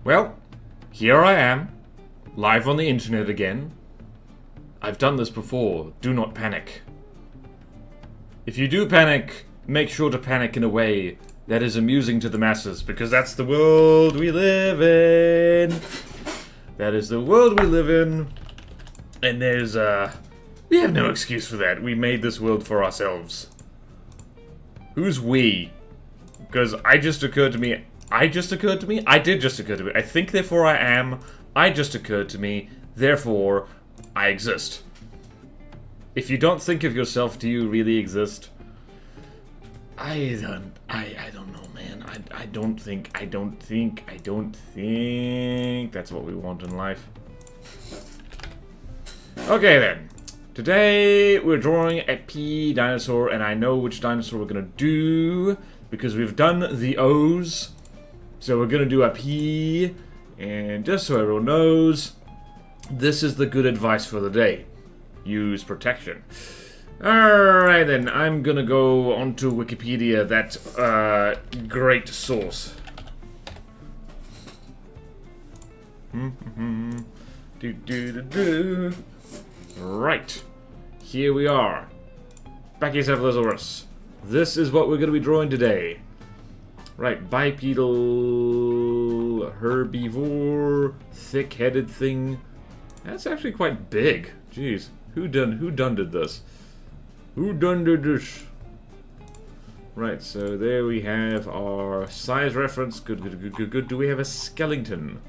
Well, here I am, live on the internet again. I've done this before, do not panic. If you do panic, make sure to panic in a way that is amusing to the masses, because that's the world we live in. That is the world we live in. And there's, we have no excuse for that. We made this world for ourselves. Who's we? Because I did just occur to me. I think, therefore I am. I just occurred to me. Therefore, I exist. If you don't think of yourself, do you really exist? I don't know, man. I don't think that's what we want in life. Okay then. Today we're drawing a P dinosaur, and I know which dinosaur we're gonna do because we've done the O's. So we're gonna do a P, and just so everyone knows, this is the good advice for the day. Use protection. Alright then, I'm gonna go onto Wikipedia, that great source. Right. Here we are. Pachycephalosaurus. This is what we're gonna be drawing today. Right, bipedal herbivore, thick-headed thing. That's actually quite big. Jeez, who did this? Who did this? Right, so there we have our size reference. Good. Do we have a skeleton?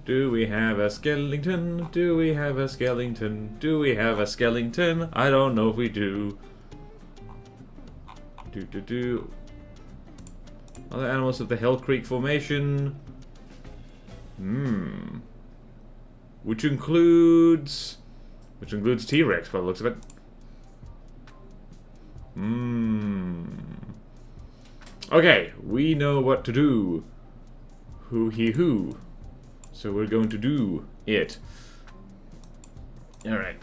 Do we have a skeleton? Do we have a skeleton? Do we have a skeleton? I don't know if we do. Other animals of the Hell Creek Formation. Which includes T-Rex by the looks of it. Okay, we know what to do. Who. So we're going to do it. Alright.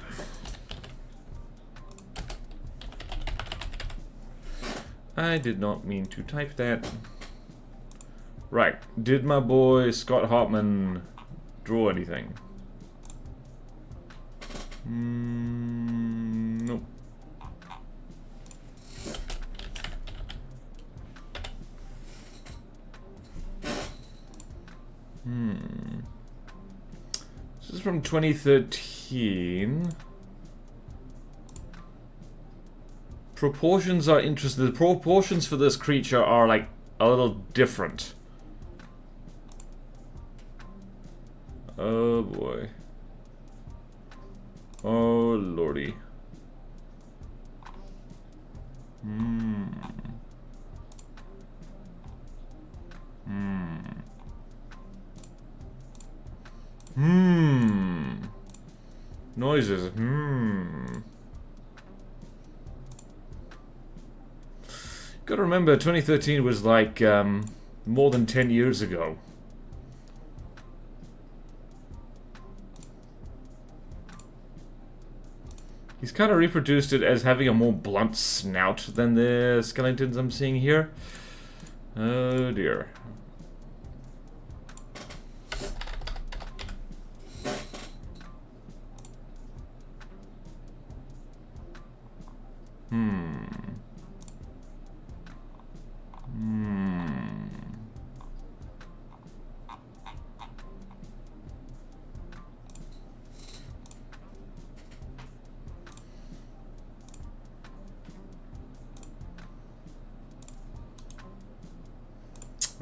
I did not mean to type that. Right. Did my boy Scott Hartman draw anything? Nope. This is from 2013. Proportions are interesting. The proportions for this creature are like a little different. Oh boy. Oh lordy. Noises. Gotta remember, 2013 was like, more than 10 years ago. He's kind of reproduced it as having a more blunt snout than the skeletons I'm seeing here. Oh dear.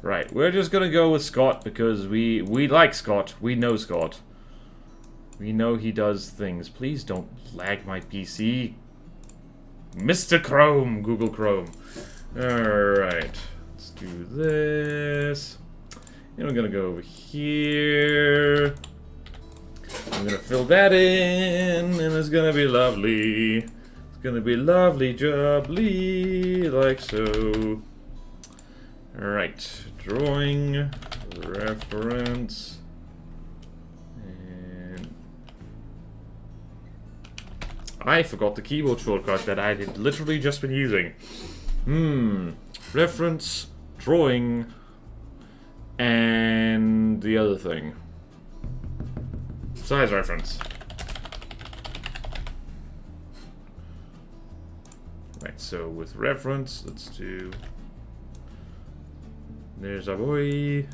Right, we're just gonna go with Scott because we like Scott. We know Scott. We know he does things. Please don't lag my PC. Mr. Chrome, Google Chrome. Alright, let's do this. And I'm gonna go over here. I'm gonna fill that in, and it's gonna be lovely. It's gonna be lovely jubbly, like so. Alright, drawing, reference, and I forgot the keyboard shortcut that I had literally just been using. Reference, drawing, and the other thing. Size reference. Right, so with reference, let's do... There's our boy.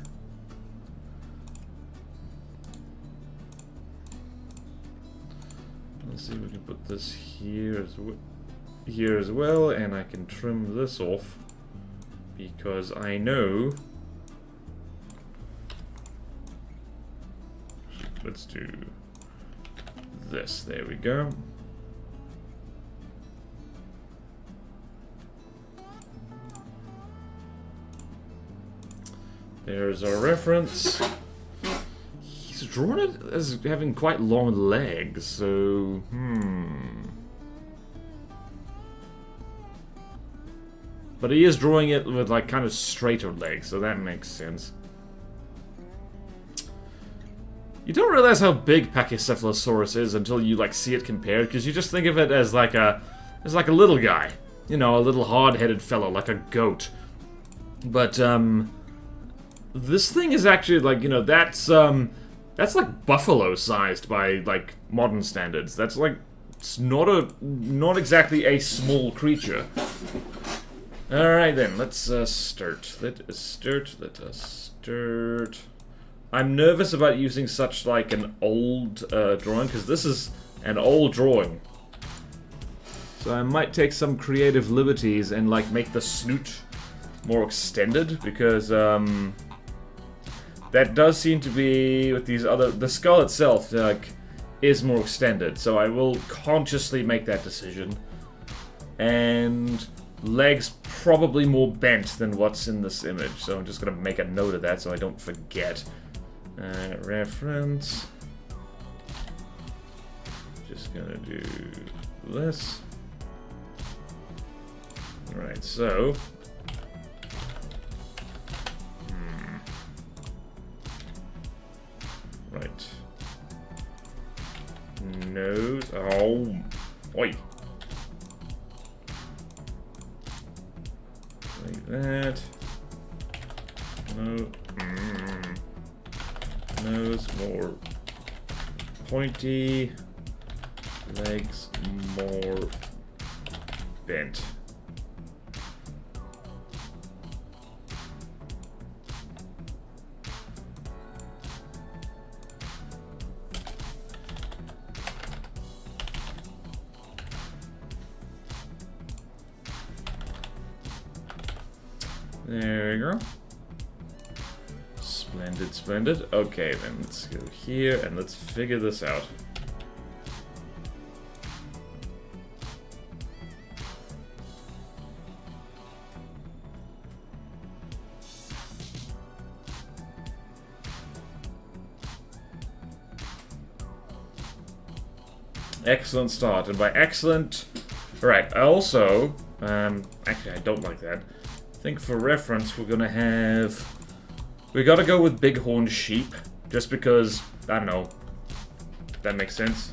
Let's see if we can put this here as well, and I can trim this off because I know. Let's do this. There we go. There's our reference. He's drawn it as having quite long legs, so... But he is drawing it with, like, kind of straighter legs, so that makes sense. You don't realize how big Pachycephalosaurus is until you, like, see it compared, because you just think of it as, like, a little guy. You know, a little hard-headed fellow, like a goat. But, this thing is actually, like, you know, that's like buffalo-sized by, like, modern standards. That's, like, it's not exactly a small creature. Alright then, let's, start. Let us start. I'm nervous about using such, like, an old, drawing, because this is an old drawing. So I might take some creative liberties and, like, make the snoot more extended, because, that does seem to be, with these other... The skull itself, like, is more extended, so I will consciously make that decision. And legs probably more bent than what's in this image, so I'm just gonna make a note of that so I don't forget. Reference. Just gonna do this. Alright, so... Right. Nose. Oh. Oi. Like that. No. Nose more pointy. Legs more bent. There we go. Splendid, splendid. Okay, then let's go here and let's figure this out. Excellent start, and by excellent... Right, I also... actually, I don't like that. I think for reference, we're gonna have... We gotta go with bighorn sheep, just because, I don't know, that makes sense.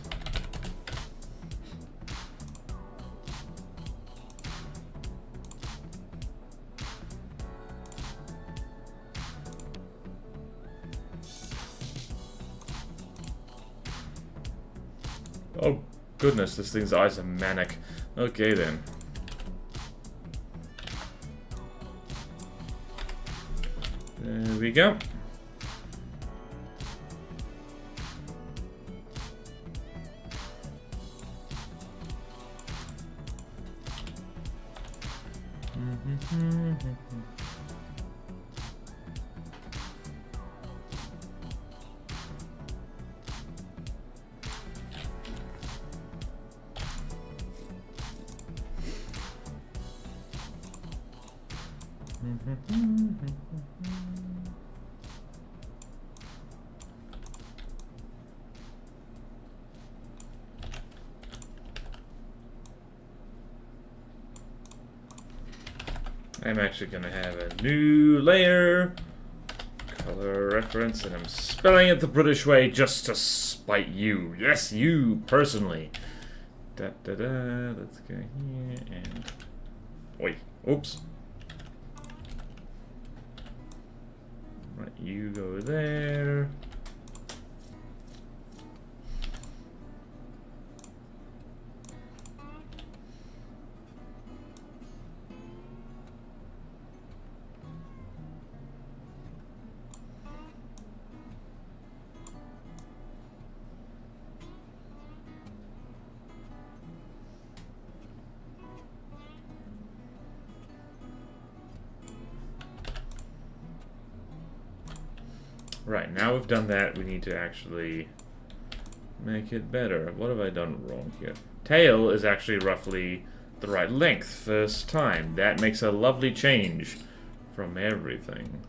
Oh, goodness, this thing's eyes are manic. Okay, then. There we go. I'm actually gonna have a new layer, color reference, and I'm spelling it the British way just to spite you. Yes, you personally. Da da da. Let's go here and wait. Oops. Right, you go there. Right, now we've done that, we need to actually make it better. What have I done wrong here? Tail is actually roughly the right length first time. That makes a lovely change from everything.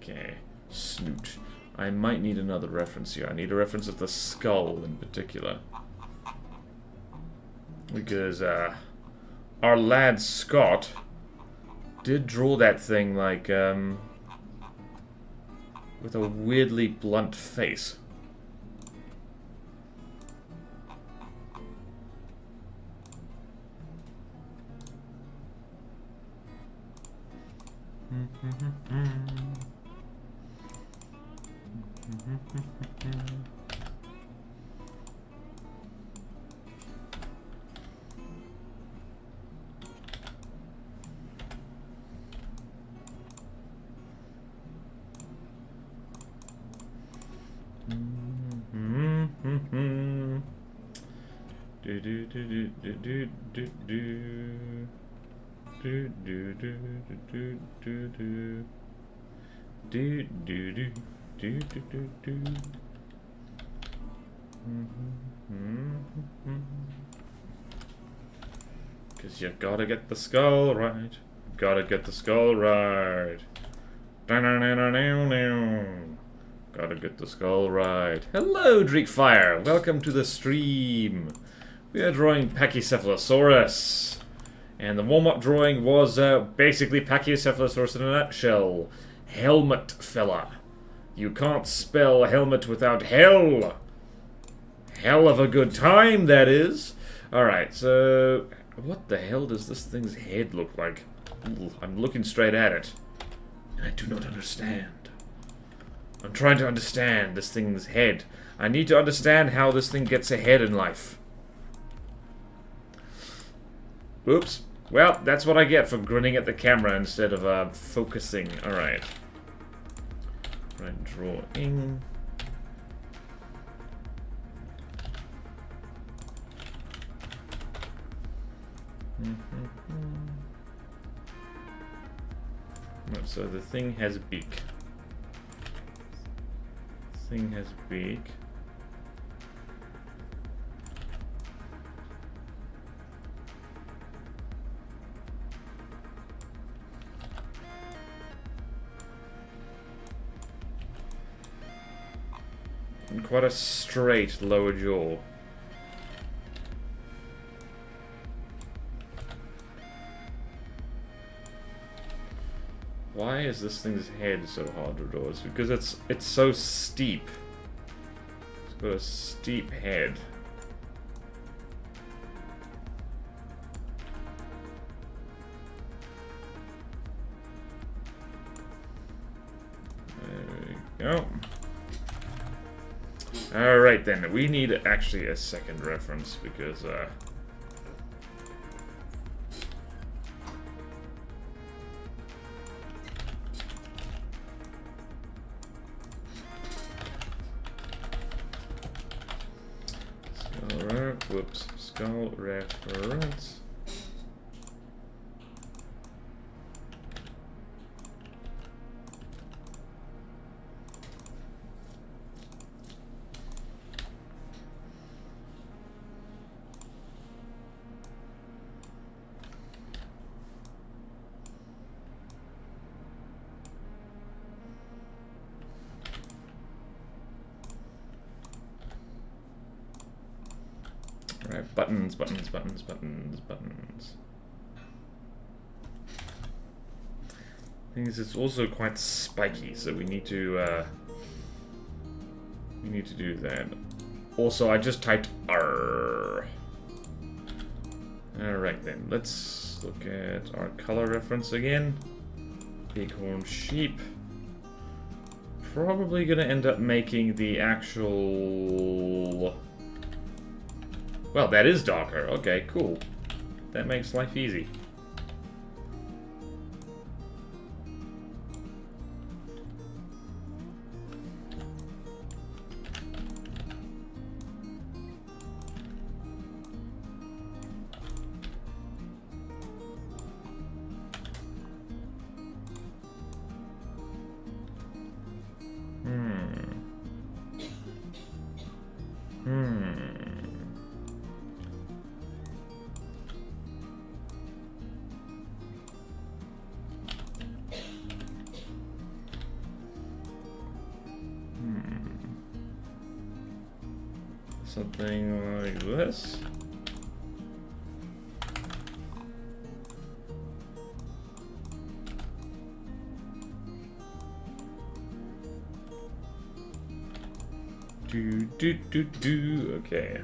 Okay, snoot. I might need another reference here. I need a reference of the skull in particular. Because, our lad Scott did draw that thing like, with a weirdly blunt face. Because you gotta get the skull right. Gotta get the skull right. Gotta get the skull right. Hello, Dreekfire. Welcome to the stream. We are drawing Pachycephalosaurus. And the warm-up drawing was basically Pachycephalosaurus in a nutshell. Helmet fella. You can't spell helmet without hell. Hell of a good time, that is. Alright, so... what the hell does this thing's head look like? Ooh, I'm looking straight at it. And I do not understand. I'm trying to understand this thing's head. I need to understand how this thing gets ahead in life. Oops. Well, that's what I get for grinning at the camera instead of focusing. Alright. Right, drawing. Right, so the thing has beak. Thing has beak. And quite a straight lower jaw. Why is this thing's head so hard to draw? It's because it's so steep. It's got a steep head. There we go. Alright then, we need actually a second reference because whoops, skull reference. Right, buttons, buttons, buttons, buttons, buttons. Thing is, it's also quite spiky, so we need to do that. Also, I just typed R. Alright then, let's look at our color reference again. Bighorn sheep. Probably gonna end up making the actual... well, that is darker. Okay, cool. That makes life easy. Something like this. Okay.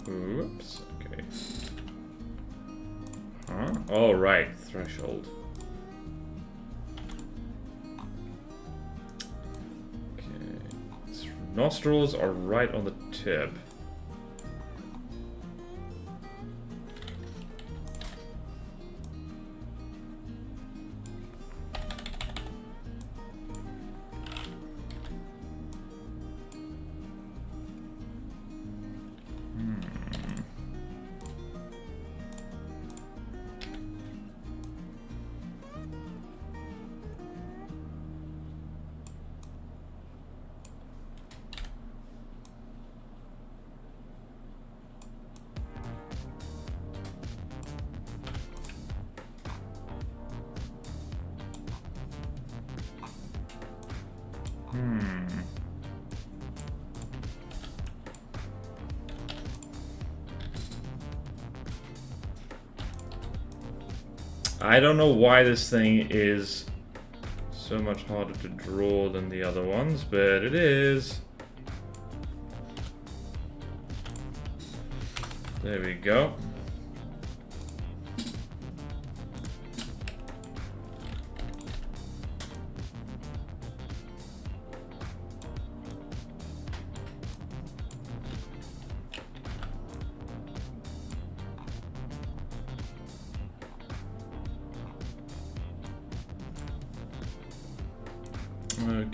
Oops, okay. Huh? Oh, right, threshold. Okay. Nostrils are right on the tip. I don't know why this thing is so much harder to draw than the other ones, but it is. There we go.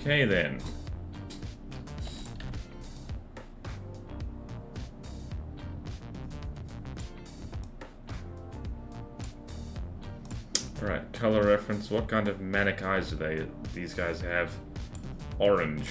Okay then. Alright, color reference. What kind of manic eyes do these guys have? Orange.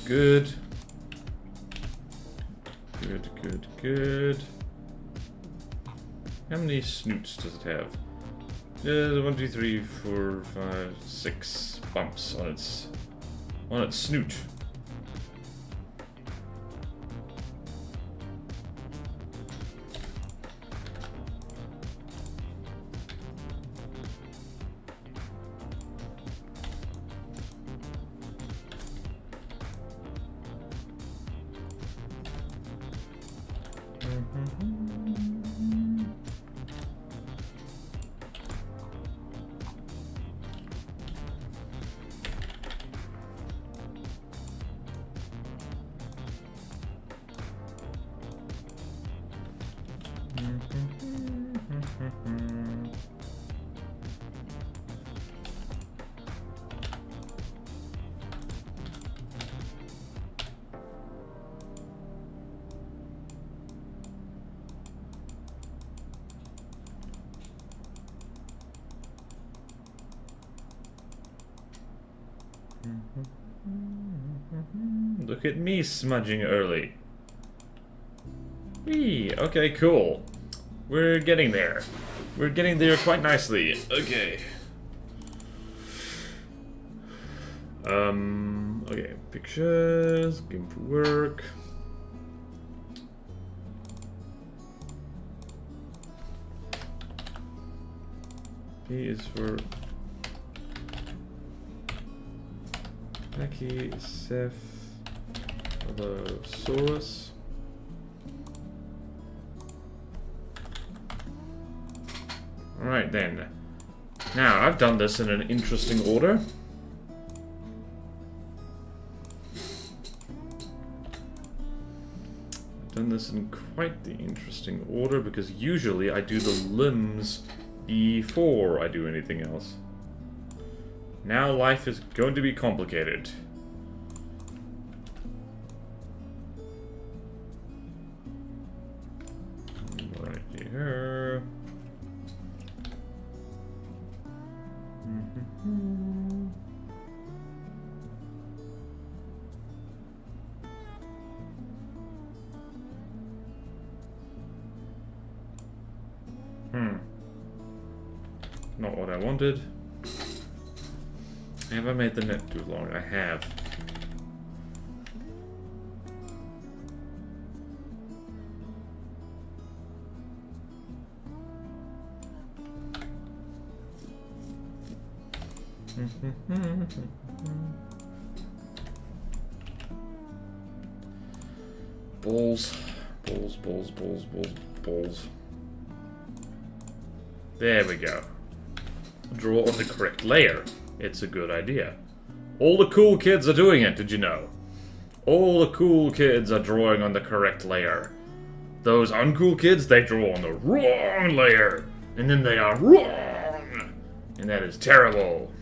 Good. Good, good, good. How many snoots does it have? 1, 2, 3, 4, 5, 6 bumps on its snoot. Look at me smudging early. Whee! Okay, cool. We're getting there. We're getting there quite nicely. Okay. Okay, pictures, game for work. P is for Pachycephalosaurus. Alright then. Now, I've done this in an interesting order. I've done this in quite the interesting order because usually I do the limbs before I do anything else. Now life is going to be complicated. Right here. Not what I wanted. Have I made the net too long? I have. Balls. Balls, balls, balls, balls, balls. There we go. Draw on the correct layer. It's a good idea. All the cool kids are doing it, did you know? All the cool kids are drawing on the correct layer. Those uncool kids, they draw on the wrong layer. And then they are wrong. And that is terrible.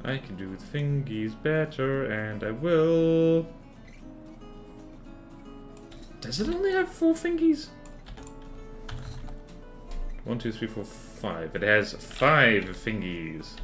I can do thingies better, and I will. Does it only have 4 fingies? 1, 2, 3, 4, 5. It has 5 fingies.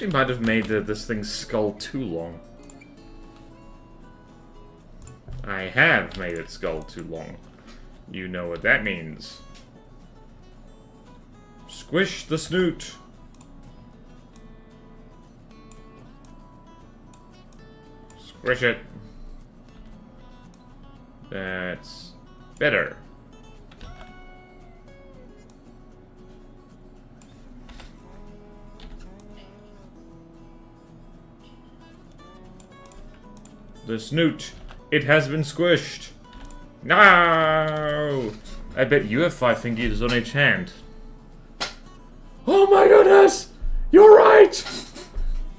I might have made this thing's skull too long. I have made its skull too long. You know what that means. Squish the snoot. Squish it. That's better. The snoot. It has been squished. No! I bet you have 5 fingers on each hand. Oh my goodness! You're right!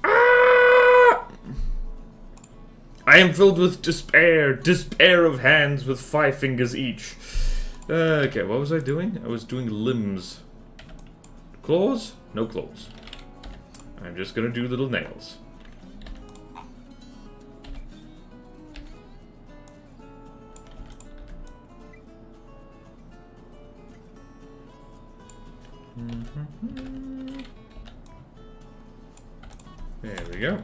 Ah! I am filled with despair. Despair of hands with 5 fingers each. Okay, what was I doing? I was doing limbs. Claws? No claws. I'm just gonna do little nails. There we go.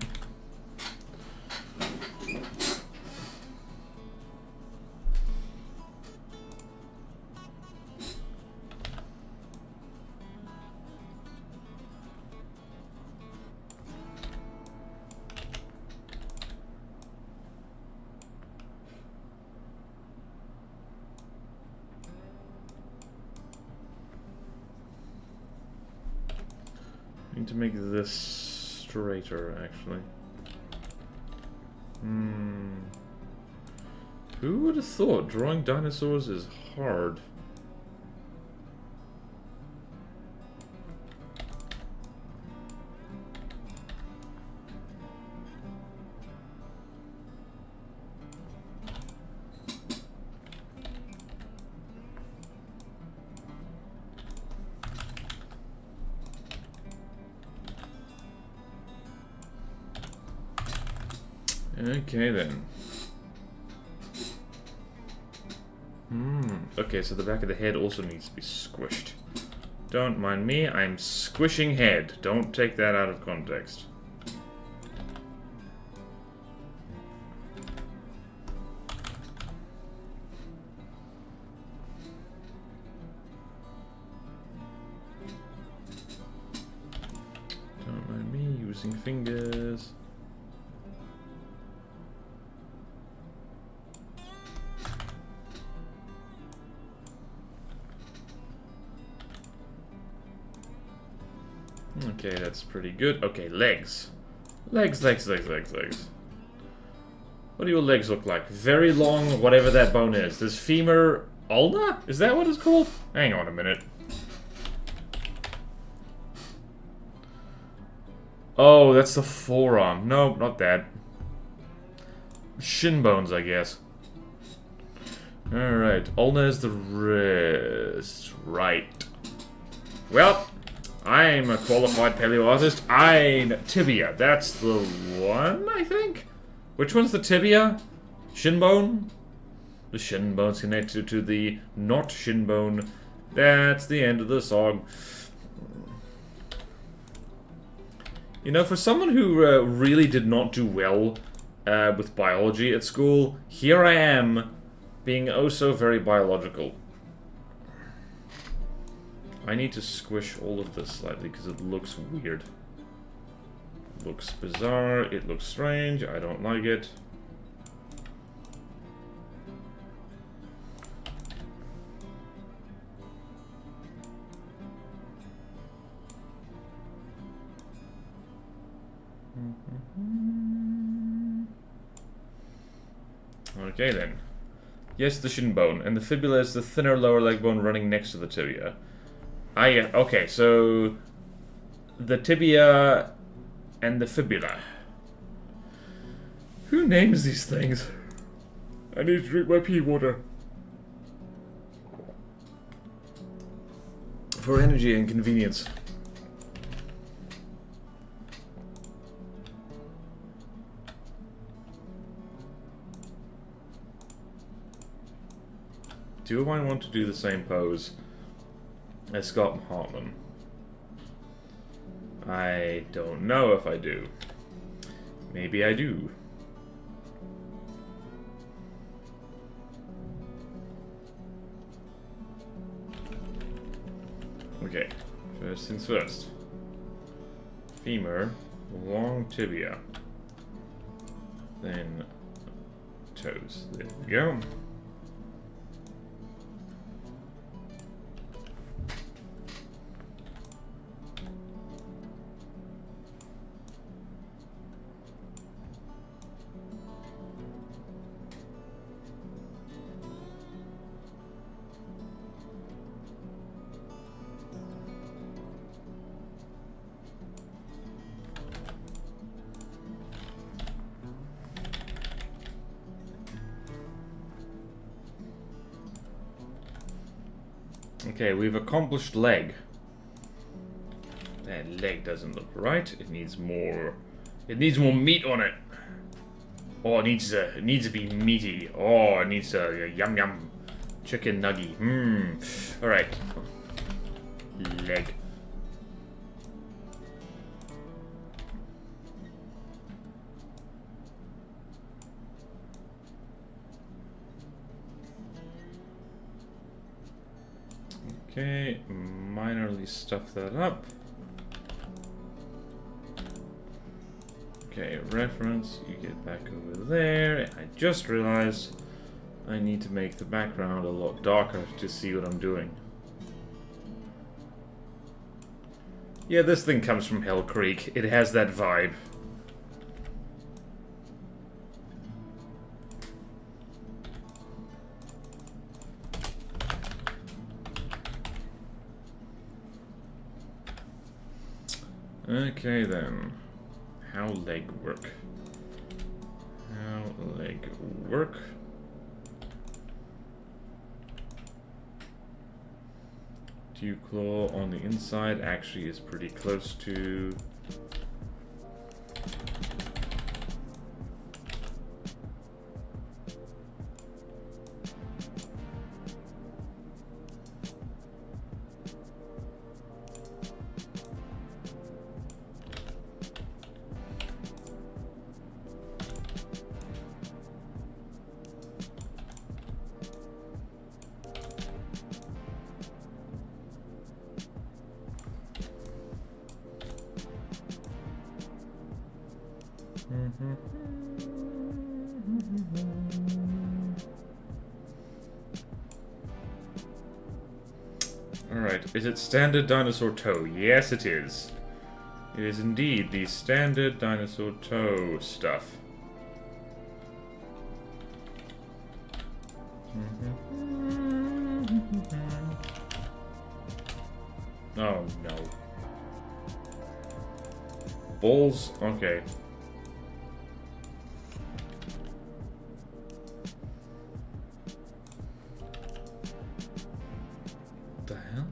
Need to make this straighter, actually. Who would have thought drawing dinosaurs is hard? Okay then. Okay, so the back of the head also needs to be squished. Don't mind me, I'm squishing head. Don't take that out of context. Don't mind me using fingers. Okay, that's pretty good. Okay, legs. Legs. What do your legs look like? Very long, whatever that bone is. This femur ulna? Is that what it's called? Hang on a minute. Oh, that's the forearm. No, not that. Shin bones, I guess. Alright, ulna is the wrist. Right. Well, I'm a qualified paleo artist. I'm tibia. That's the one, I think? Which one's the tibia? Shin bone? The shin bone's connected to the not shin bone. That's the end of the song. You know, for someone who really did not do well with biology at school, here I am being oh so very biological. I need to squish all of this slightly because it looks weird. It looks bizarre, it looks strange, I don't like it. Okay then. Yes, the shin bone, and the fibula is the thinner lower leg bone running next to the tibia. Okay, so the tibia and the fibula. Who names these things? I need to drink my pea water. For energy and convenience. Do I want to do the same pose as Scott Hartman? I don't know if I do. Maybe I do. Okay, first things first. Femur, long tibia. Then toes. There we go. Okay, we've accomplished leg. That leg doesn't look right. It needs more. It needs more meat on it. Oh, it needs to be meaty. Oh, it needs a yum yum chicken nugget. All right. Leg. Okay, minorly stuff that up. Okay, reference, you get back over there. And I just realized I need to make the background a lot darker to see what I'm doing. Yeah, this thing comes from Hell Creek. It has that vibe. Okay then, how leg work? How leg work? Dew claw on the inside actually is pretty close to Alright, is it standard dinosaur toe? Yes, it is. It is indeed the standard dinosaur toe stuff. Oh no. Balls? Okay. What the hell?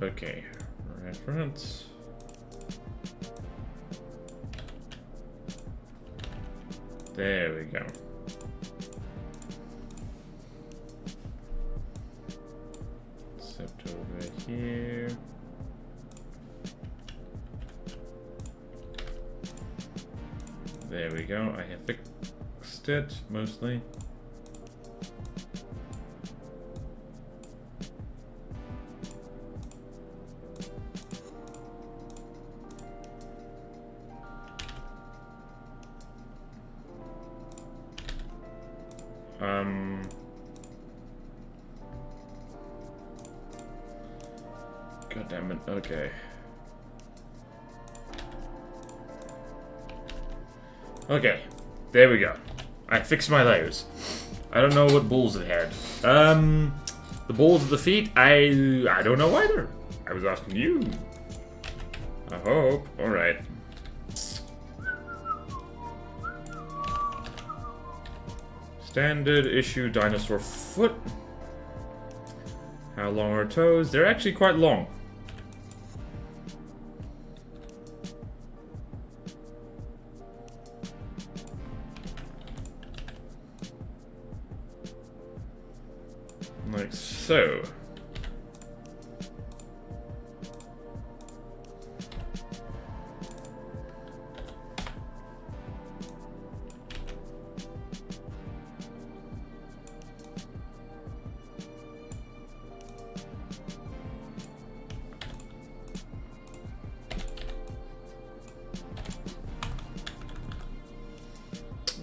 Okay. Reference. There we go. Except over here. There we go. I have fixed it mostly. God damn it. Okay. Okay. There we go. I fixed my layers. I don't know what balls it had. The balls of the feet, I don't know either. I was asking you. I hope. Alright. Standard issue dinosaur foot. How long are toes? They're actually quite long. Like so.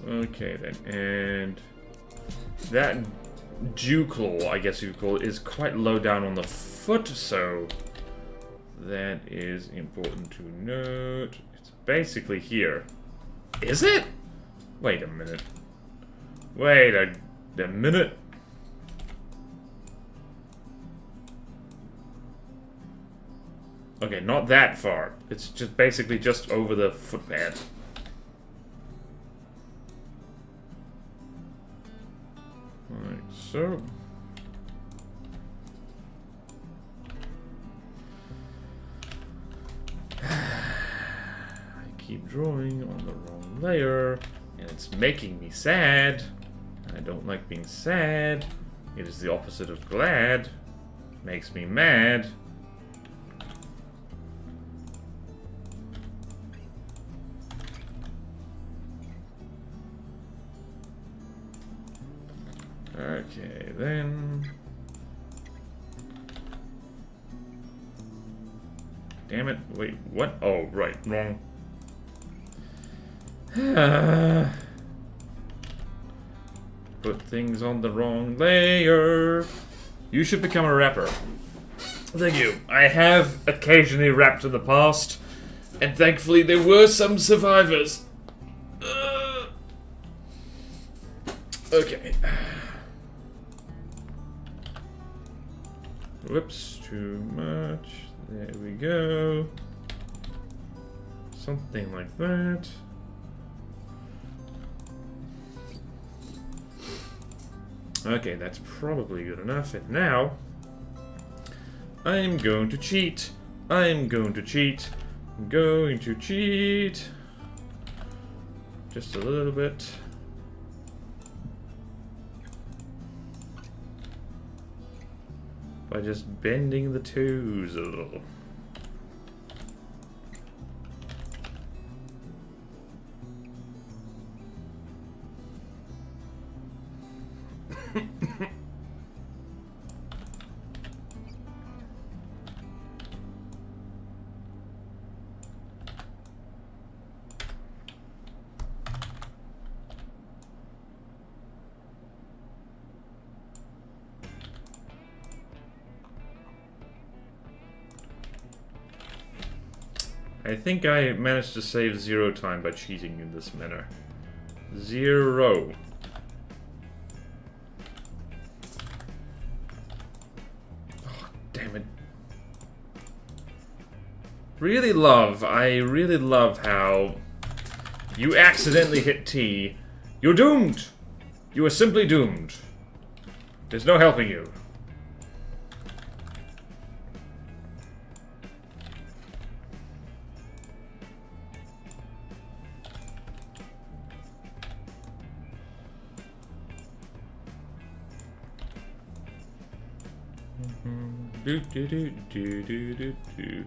Okay then, and that dew claw, I guess you could call it, is quite low down on the foot, so that is important to note. It's basically here. Is it? Wait a minute. Wait a minute. Okay, not that far. It's just basically just over the footpad. Like so. I keep drawing on the wrong layer, and it's making me sad. I don't like being sad. It is the opposite of glad. Makes me mad. Okay, then. Damn it. Wait, what? Oh, right. Wrong. Put things on the wrong layer. You should become a rapper. Thank you. I have occasionally rapped in the past, and thankfully there were some survivors. Okay. Whoops, too much. There we go. Something like that. Okay, that's probably good enough. And now, I'm going to cheat. I'm going to cheat. I'm going to cheat. Just a little bit. By just bending the toes a little. I think I managed to save 0 time by cheating in this manner. 0. Oh, damn it. I really love how you accidentally hit T. You're doomed! You are simply doomed. There's no helping you. Do do do do do do do.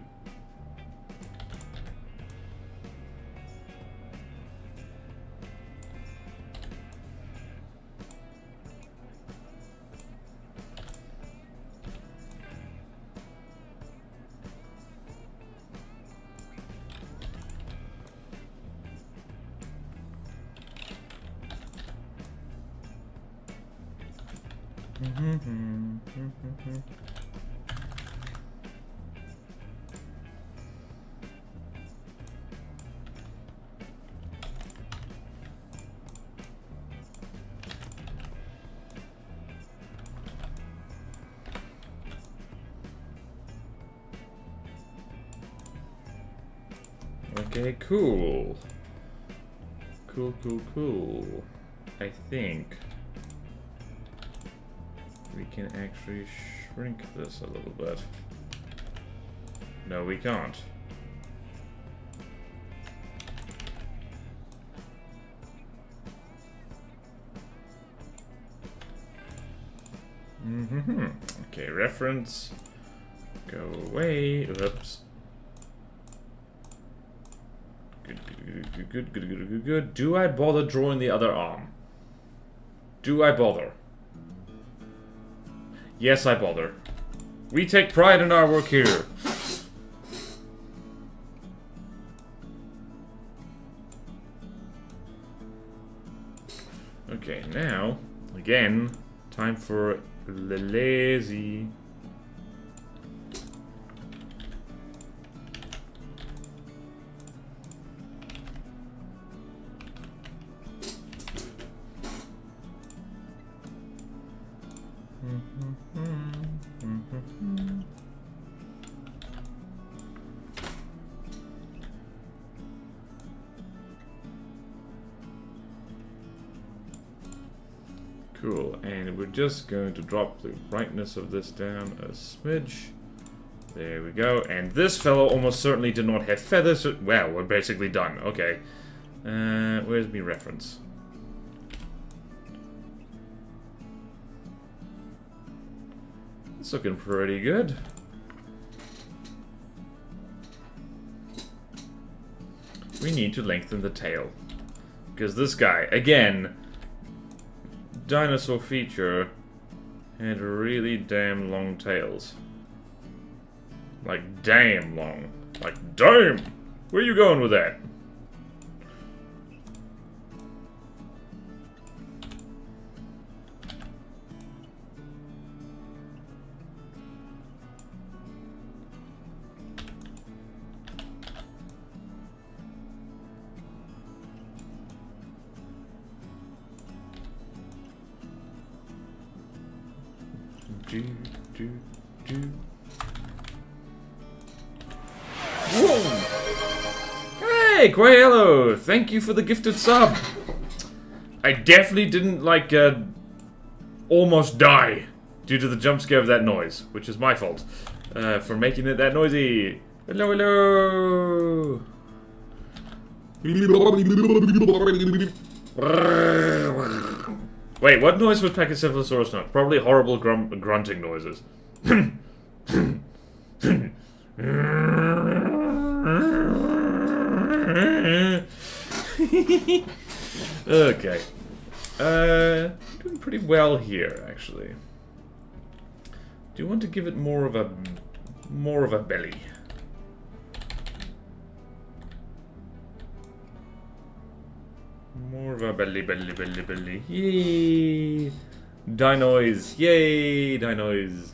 Okay, cool. Cool. I think we can actually shrink this a little bit. No, we can't. Okay, reference. Go away. Oops. Good. Do I bother drawing the other arm? Do I bother? Yes, I bother. We take pride in our work here. Okay, now, again, time for the lazy. Cool, and we're just going to drop the brightness of this down a smidge. There we go, and this fellow almost certainly did not have feathers. Well, we're basically done. Okay. Where's my reference? It's looking pretty good. We need to lengthen the tail. Because this guy, again, dinosaur feature, had really damn long tails. Like, damn long. Like, damn! Where are you going with that? Whoa! Hey, Quaelo! Thank you for the gifted sub. I definitely didn't, like, almost die due to the jump scare of that noise, which is my fault for making it that noisy. Hello, hello! Wait, what noise would Pachycephalosaurus not? Probably horrible grunting noises. Okay. Doing pretty well here, actually. Do you want to give it more of a belly? More of a belly. Yay! Dinois! Yay! Dinois!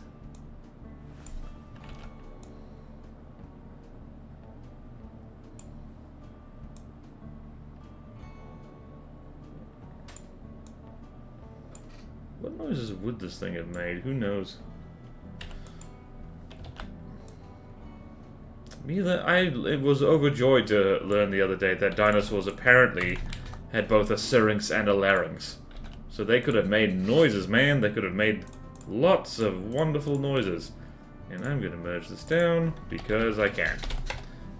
noises would this thing have made? Who knows? I was overjoyed to learn the other day that dinosaurs apparently had both a syrinx and a larynx. So they could have made noises, man. They could have made lots of wonderful noises. And I'm going to merge this down because I can.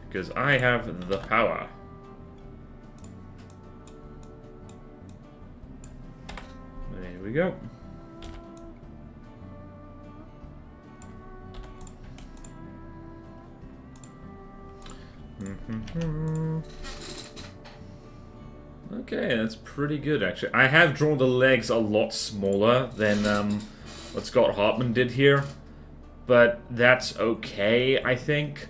Because I have the power. There we go. Okay, that's pretty good, actually. I have drawn the legs a lot smaller than what Scott Hartman did here. But that's okay, I think.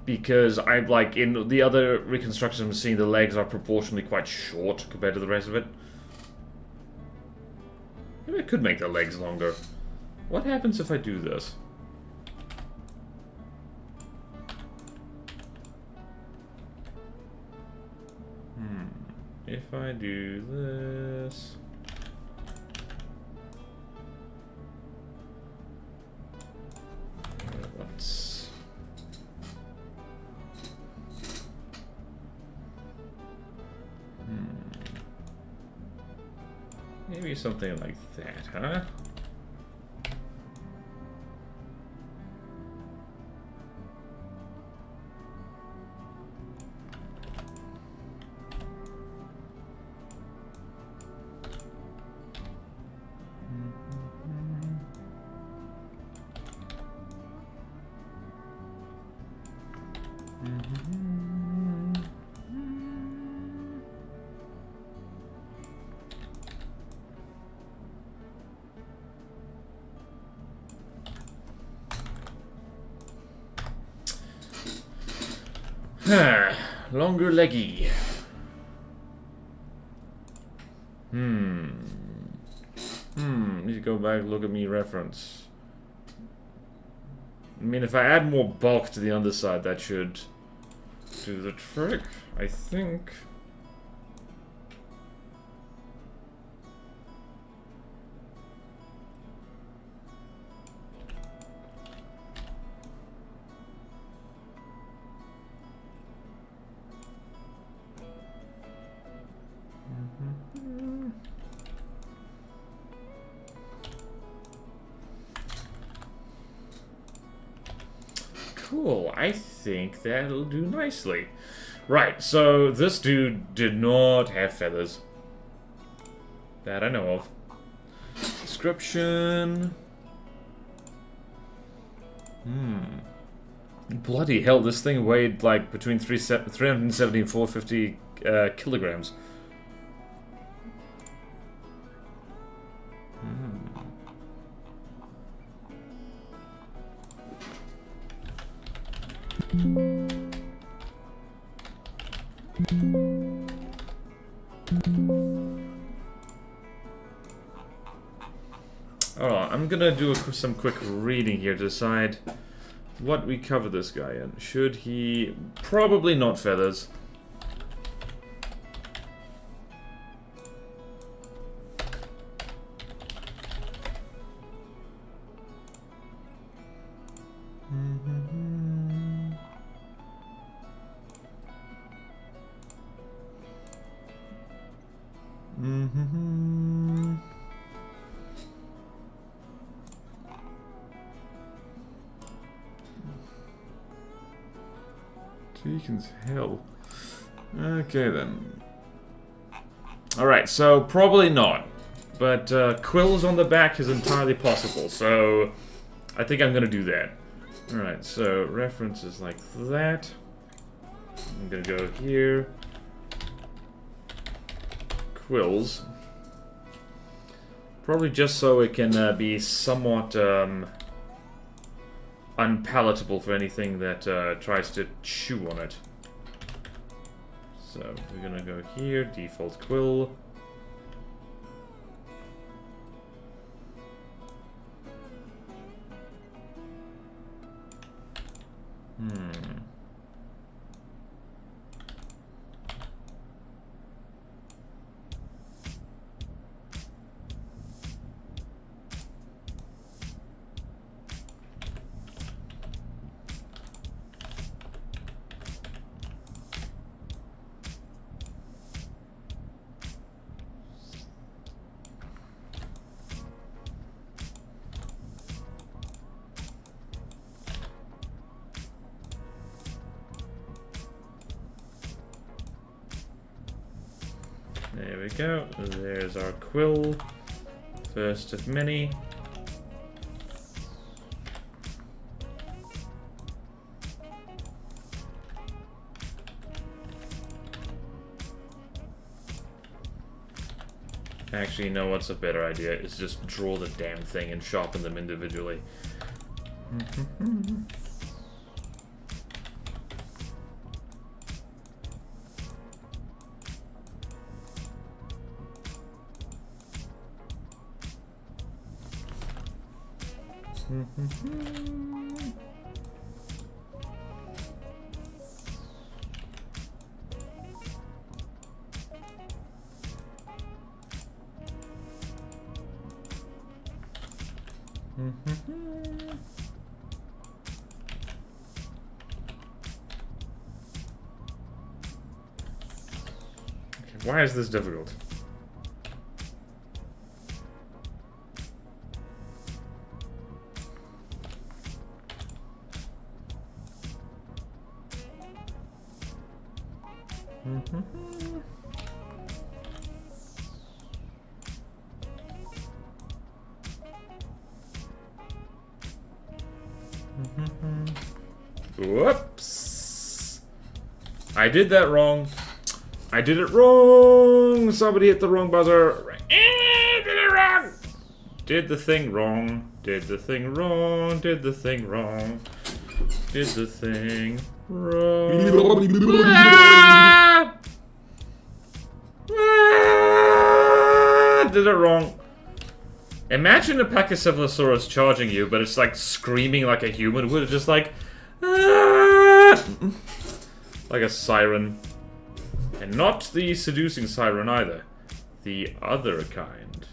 Because I'm like, in the other reconstructions I'm seeing, the legs are proportionally quite short compared to the rest of it. Maybe I could make the legs longer. What happens if I do this? If I do this... Let's... Maybe something like that, huh? Longer leggy. Need to go back, look at me reference. I mean, if I add more bulk to the underside, that should do the trick, I think. Cool, I think that'll do nicely. Right, so this dude did not have feathers. That I know of. Description. Bloody hell, this thing weighed like between 370 and 450 kilograms. Alright, I'm gonna do some quick reading here to decide what we cover this guy in. Should he... Probably not feathers. Deacon's hell. Okay then. Alright, so probably not. But quills on the back is entirely possible, so I think I'm gonna do that. Alright, so references like that. I'm gonna go here. Quills. Probably just so it can be somewhat unpalatable for anything that tries to chew on it. So we're gonna go here, default quill. There we go. There's our quill. First of many. Actually, you know what's a better idea? Is just draw the damn thing and sharpen them individually. Why is this difficult? Whoops! I did that wrong. I did it wrong! Somebody hit the wrong buzzer. Did it wrong! Did the thing wrong. Did the thing wrong. Did the thing wrong. Did the thing wrong. Did it wrong. Imagine a Pachycephalosaurus charging you, but it's like screaming like a human. Would it just like... like a siren. And not the seducing siren either. The other kind.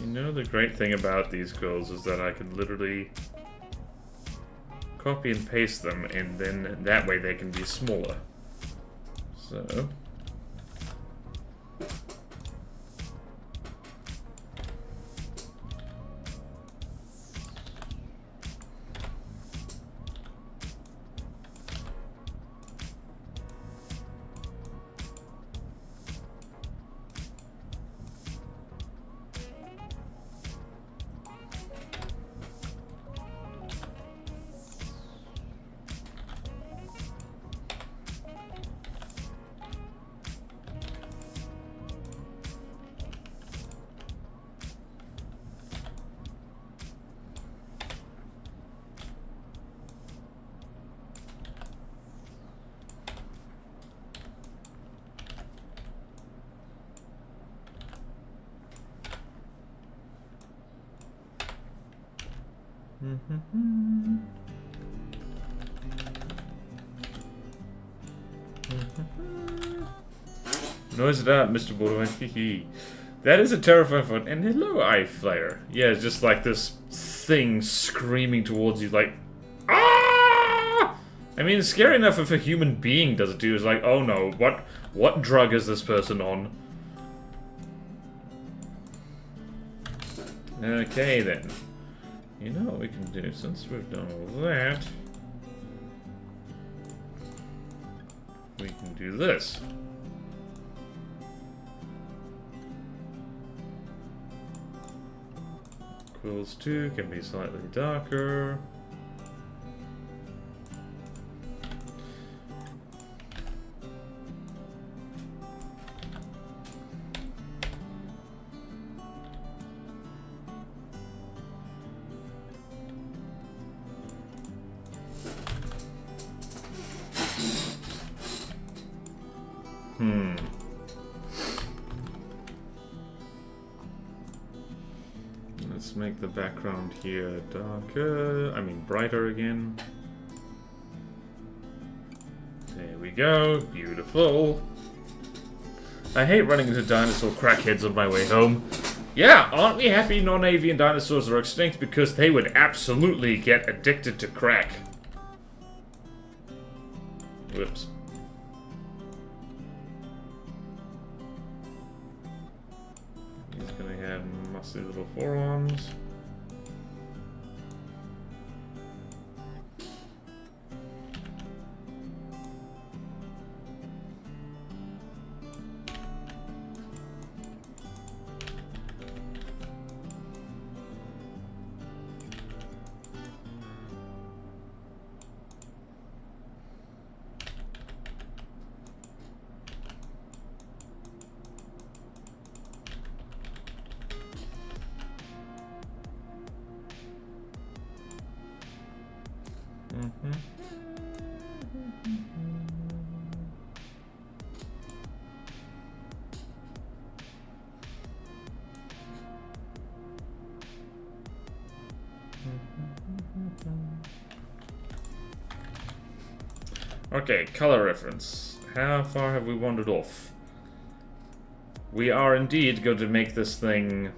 You know, the great thing about these quills is that I can literally copy and paste them, and then that way they can be smaller. So... Noise it out, Mr. Bodan. That is a terrifying phone. And hello, eye flare. Yeah, it's just like this thing screaming towards you, like, ah! I mean, it's scary enough if a human being does it too. It's like, oh no, what drug is this person on? Okay then. You know what we can do since we've done all that? We can do this. Quills 2 can be slightly darker. Let's make the background here darker, brighter again. There we go, beautiful. I hate running into dinosaur crackheads on my way home. Yeah, aren't we happy non-avian dinosaurs are extinct because they would absolutely get addicted to crack? Whoops. He's gonna have muscly little forearms. Okay, color reference. How far have we wandered off? We are indeed going to make this thing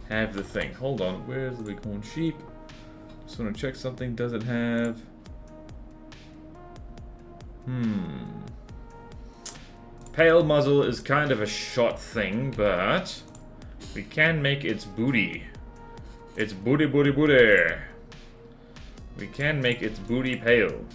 have the thing. Hold on, where's the bighorn sheep? Just want to check something. Does it have... Pale muzzle is kind of a shot thing, but we can make its booty. Its booty. We can make its booty pale.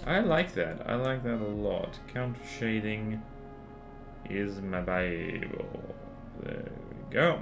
I like that. I like that a lot. Counter shading is my Bible. There we go.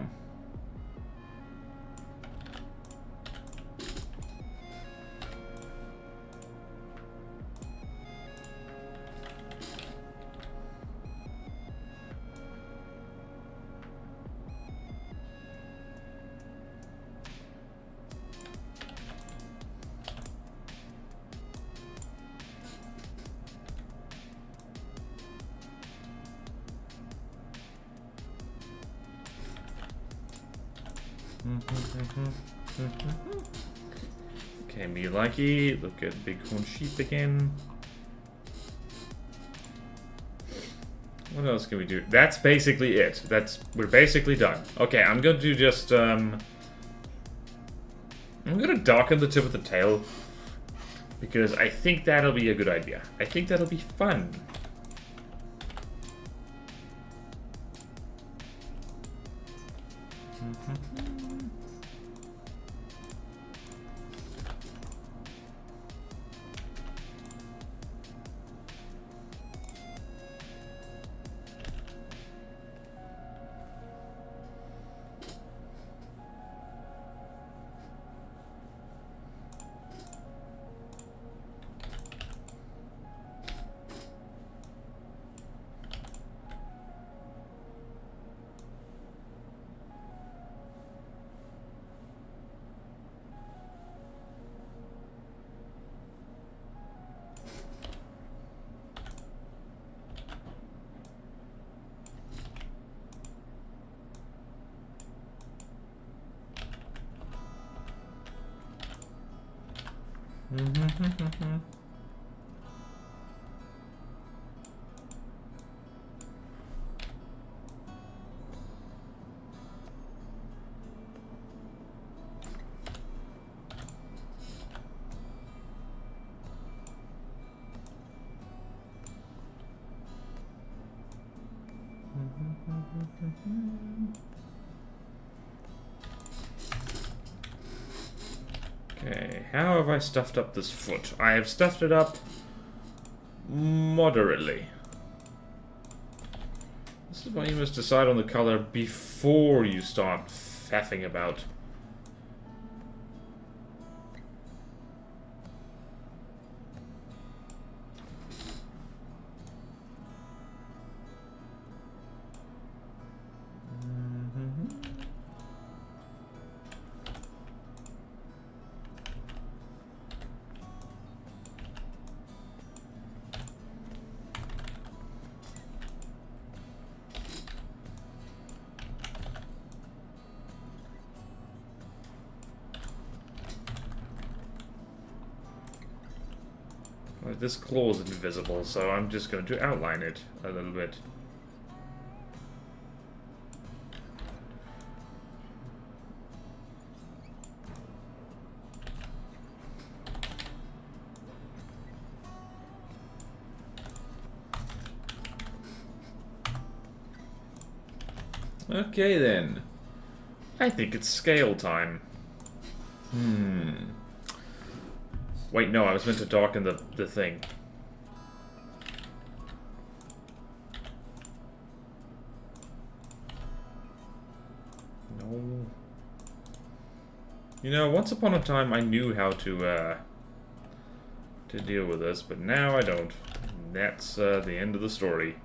Okay, me likey. Look at bighorn sheep again. What else can we do? That's basically it. We're basically done. Okay, I'm gonna do just I'm gonna darken the tip of the tail because I think that'll be a good idea. I think that'll be fun. Okay, how have I stuffed up this foot? I have stuffed it up moderately. This is why you must decide on the color before you start faffing about. This claw is invisible, so I'm just going to outline it a little bit. Okay then. I think it's scale time. Wait, no, I was meant to darken the thing. No. You know, once upon a time I knew how to deal with this, but now I don't. That's the end of the story.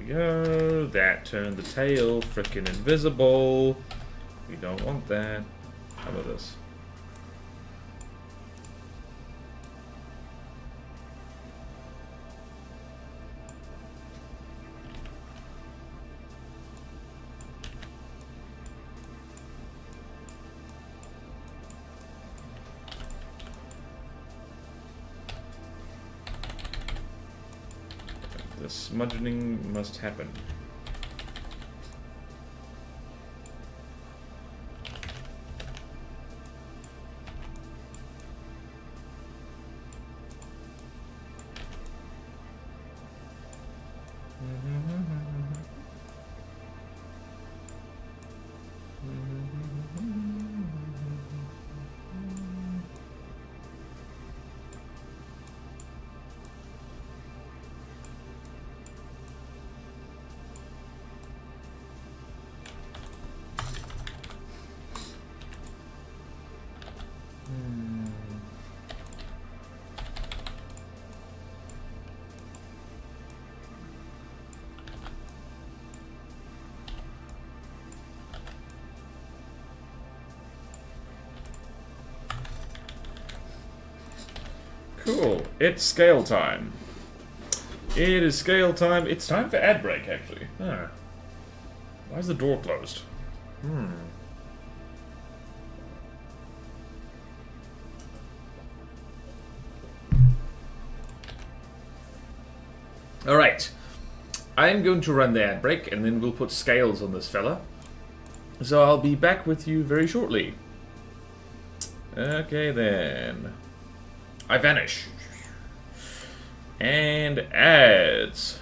Go. That turned the tail frickin' invisible. We don't want that. How about this? The smudging must happen. Cool. It's scale time. It is scale time. It's time for ad break, actually. Huh. Why is the door closed? Alright. I'm going to run the ad break, and then we'll put scales on this fella. So I'll be back with you very shortly. Okay, then. I vanish. And ads.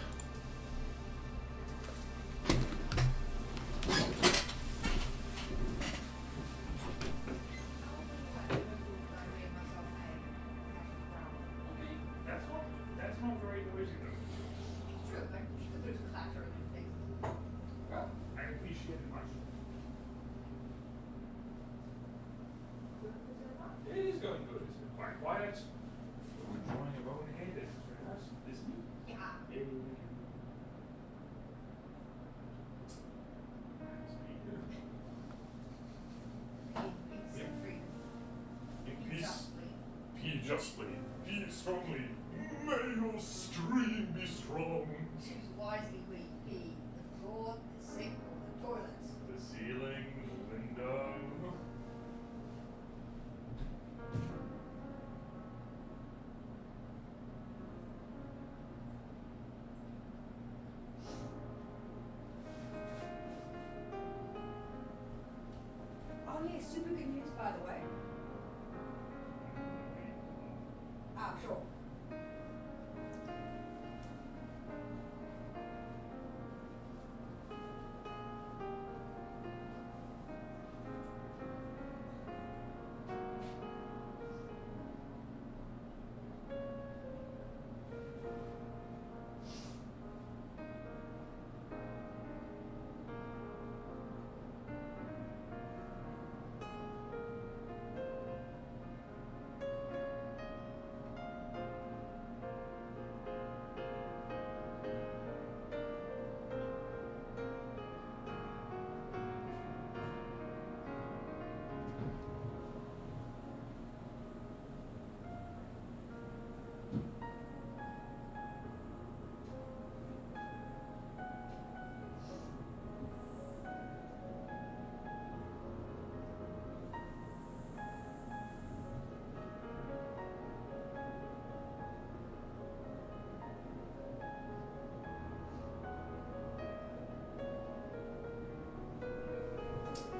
That's not very noisy though. True, but there's clatter and things. Well, I appreciate it much. It is going good. It's been quite quiet. You're enjoying your own head. It's very nice, isn't it? Yeah. Yeah. super good news, by the way. Ah, sure.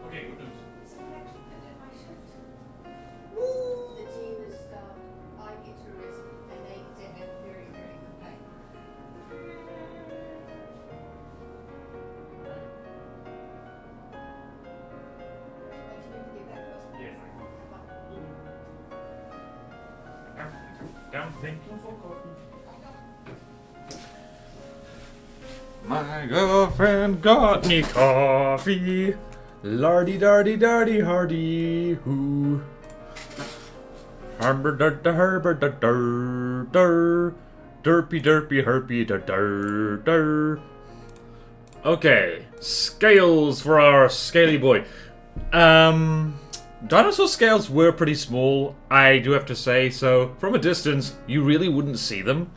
Okay, good news. Someone actually finished my shift. The team is staffed. I get to rest, and they have very, very good pay. But you never get back to us. Yes, Fine. Down, thank you for coffee. I got My girlfriend got me coffee. Lardy dardy dardy hardy hoo. Harber dur herber dur dur derpy derpy herpy dur dur dur. Okay, scales for our scaly boy. Dinosaur scales were pretty small, I do have to say, so from a distance you really wouldn't see them.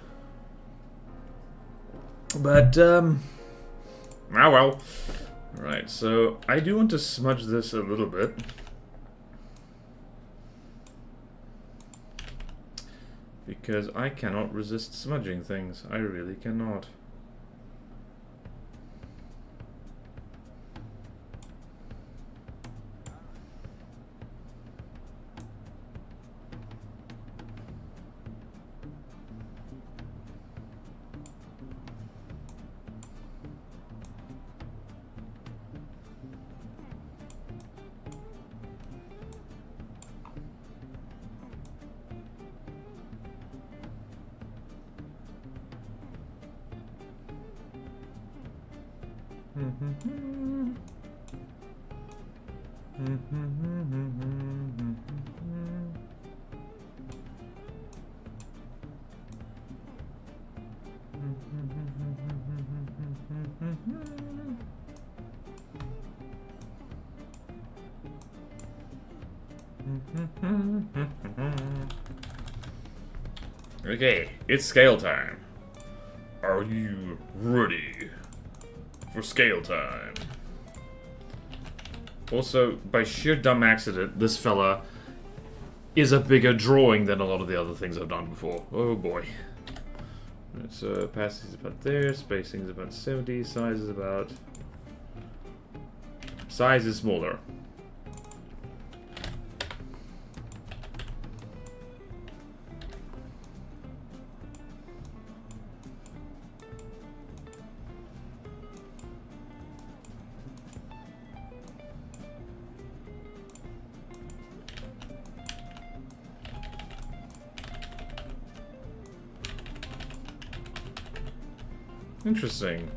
But, oh well. Right, so I do want to smudge this a little bit. Because I cannot resist smudging things. I really cannot. Okay, it's scale time. Are you ready for scale time? Also, by sheer dumb accident, this fella is a bigger drawing than a lot of the other things I've done before. Oh boy. Right, so opacity is about there, spacing is about 70, size is about... Size is smaller. Interesting.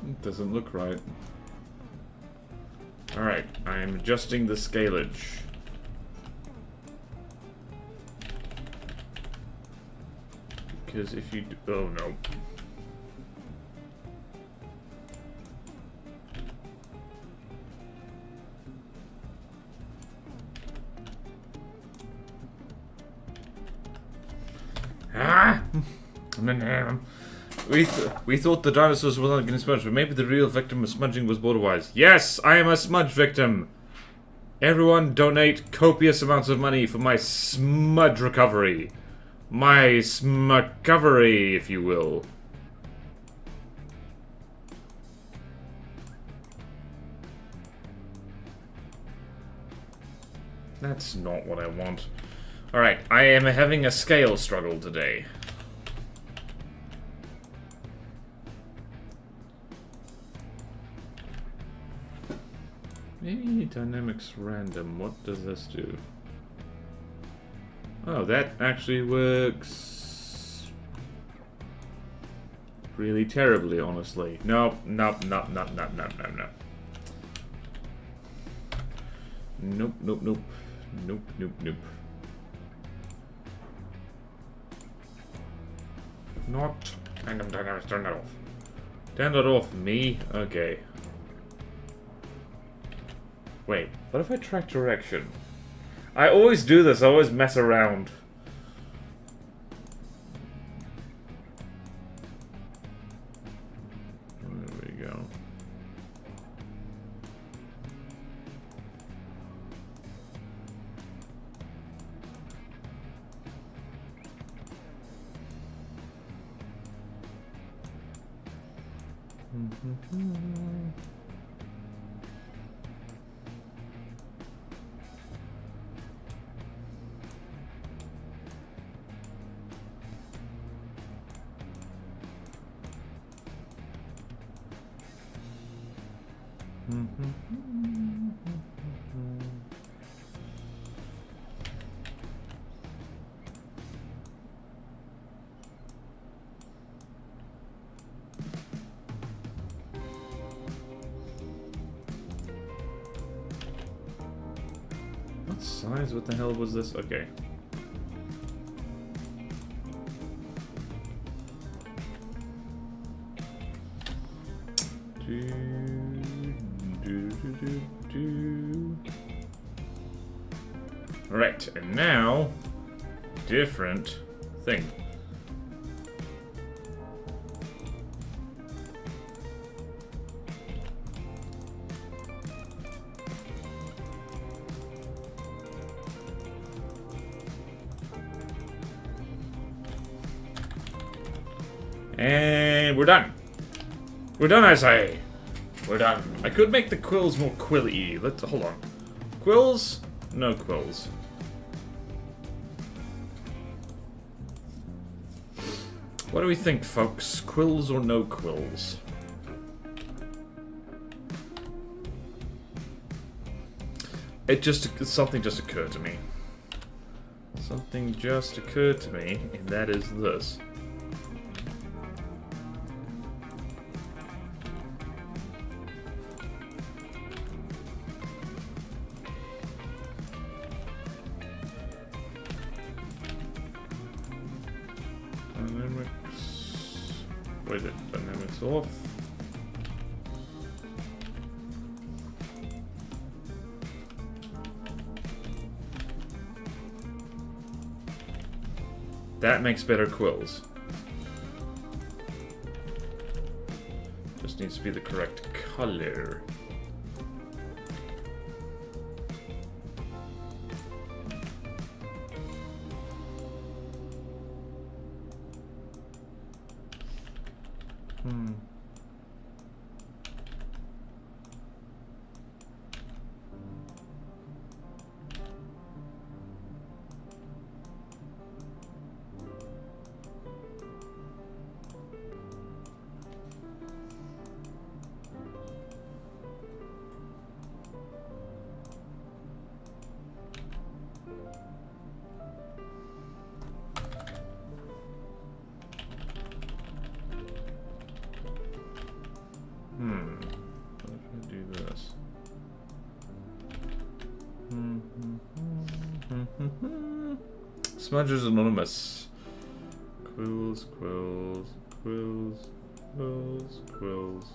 It doesn't look right. Alright, I'm adjusting the scalage. Because if you do, oh no. Ah! We thought the dinosaurs were not getting smudged, but maybe the real victim of smudging was Borderwise. Yes, I am a smudge victim. Everyone donate copious amounts of money for my smudge recovery. My smudgecovery, if you will. That's not what I want. Alright, I am having a scale struggle today. Maybe dynamics random. What does this do? Oh, that actually works really terribly, honestly. Nope, nope, nope, nope, nope, nope, nope, nope. Nope, nope, nope. Nope, nope, nope. Not random dynamics, turn that off. Turn that off, me? Okay. Wait, what if I track direction? I always do this, I always mess around. There we go. What size? What the hell was this? Okay. Right, and now, different thing. And we're done. We're done, I say. We're done. I could make the quills more quilly. Let's hold on. Quills? No quills. What do we think, folks? Quills or no quills? Something just occurred to me. Something just occurred to me, and that is this. Dynamics off. That makes better quills. Just needs to be the correct color. What if I do this? Smudgers Anonymous. Quills, quills, quills, quills, quills, quills.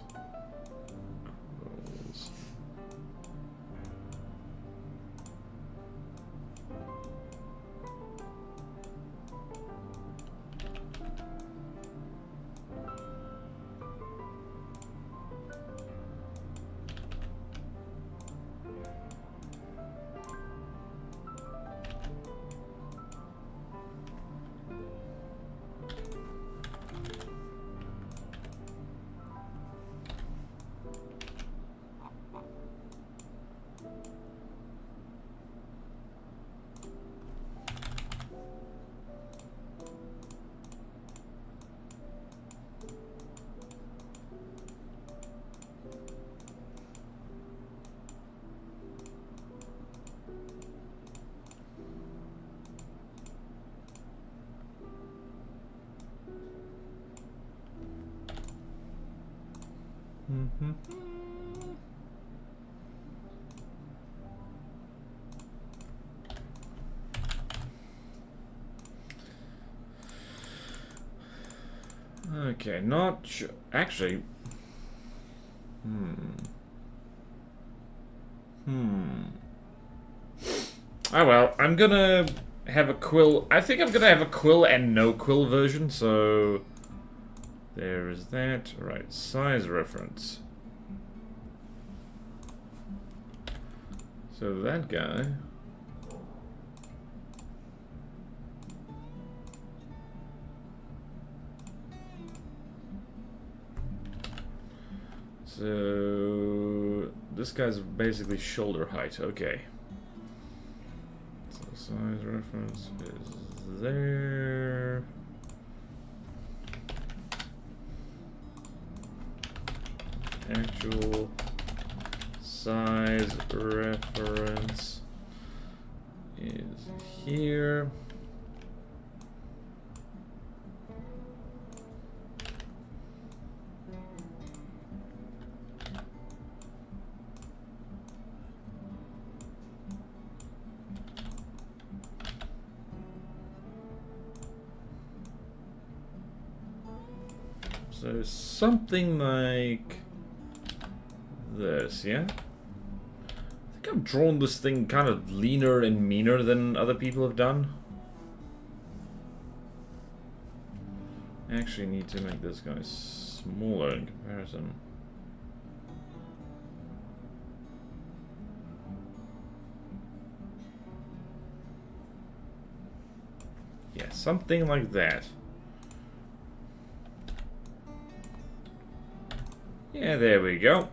Okay, not sure. Actually. Oh well, I'm gonna have a quill. I think I'm gonna have a quill and no quill version, so. There is that. Right, size reference. So that guy. So this guy's basically shoulder height. Okay. So size reference is there. Actual size reference is here. So something like this, yeah? I think I've drawn this thing kind of leaner and meaner than other people have done. I actually need to make this guy smaller in comparison. Yeah, something like that. Yeah, there we go.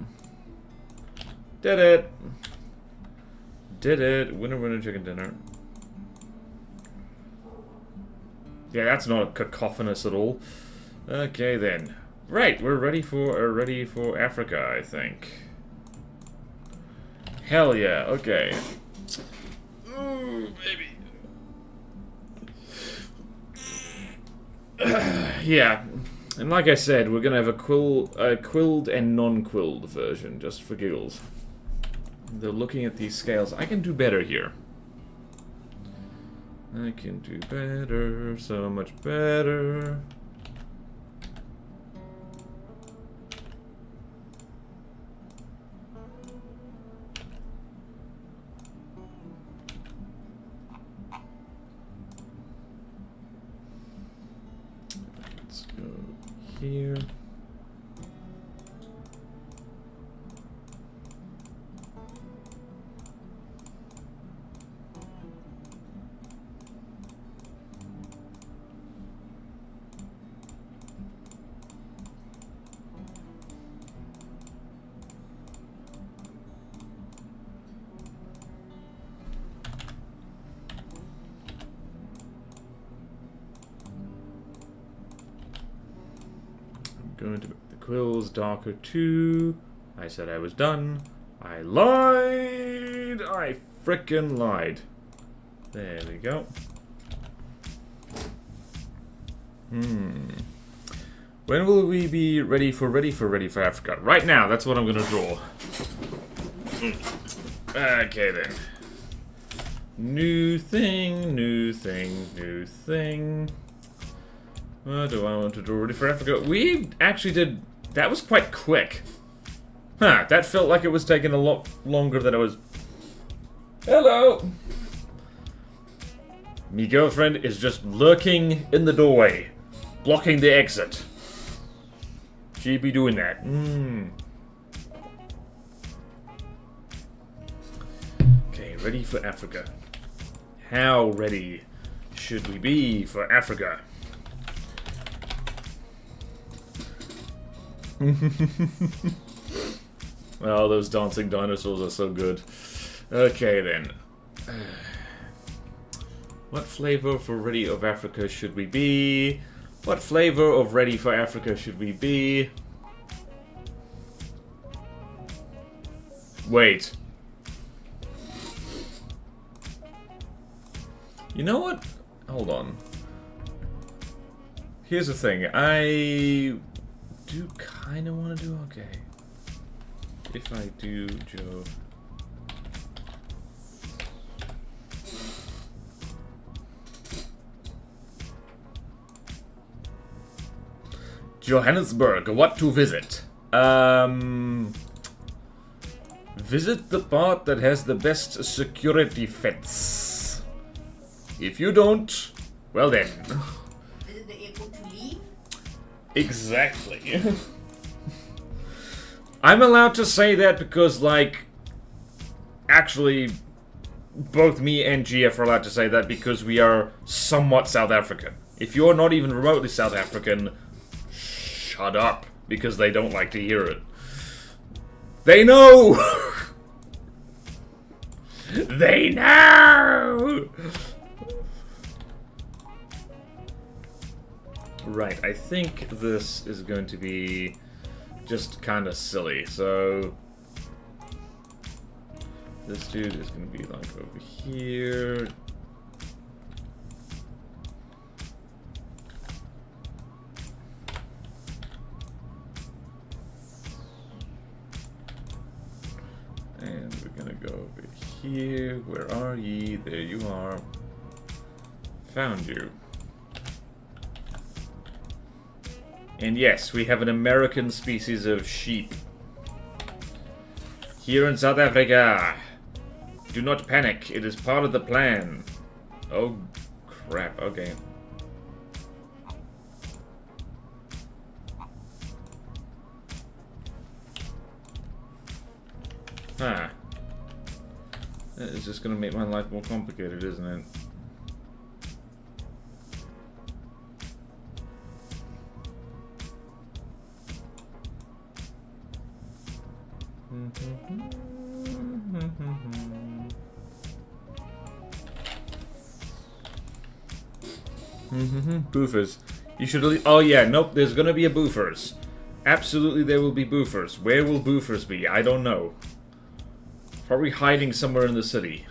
Did it. Did it. Winner, winner, chicken dinner. Yeah, that's not cacophonous at all. Okay, then. Right, we're ready for Africa, I think. Hell yeah, okay. Ooh, baby. Yeah. And like I said, we're gonna have a quilled and non-quilled version, just for giggles. Though looking at these scales, I can do better here. I can do better, so much better. Let's go here. Going to make the quills darker too. I said I was done. I lied! I frickin' lied. There we go. When will we be ready for Africa? Right now, that's what I'm gonna draw. Okay then. New thing, new thing, new thing. What do I want to draw? Ready for Africa? We actually did... That was quite quick. Huh, that felt like it was taking a lot longer than it was... Hello! Me girlfriend is just lurking in the doorway, blocking the exit. She'd be doing that. Okay, ready for Africa. How ready should we be for Africa? Oh, those dancing dinosaurs are so good. Okay, then. What flavor for Ready of Africa should we be? What flavor of Ready for Africa should we be? Wait. You know what? Hold on. Here's the thing. I do kind of want to do okay. If I do Joe... Johannesburg, what to visit? Visit the part that has the best security fence. If you don't, well then. Visit the airport to leave? Exactly. I'm allowed to say that because, like, actually, both me and GF are allowed to say that because we are somewhat South African. If you're not even remotely South African, shut up, because they don't like to hear it. They know! They know! Right, I think this is going to be just kind of silly, so... This dude is going to be, like, over here. And we're gonna go over here. Where are ye? There you are. Found you. And yes, we have an American species of sheep. Here in South Africa. Do not panic. It is part of the plan. Oh, crap. Okay. Huh. That is just gonna make my life more complicated, isn't it? Boofers. You should... Oh yeah, nope, there's gonna be a boofers. Absolutely there will be boofers. Where will boofers be? I don't know. Probably hiding somewhere in the city.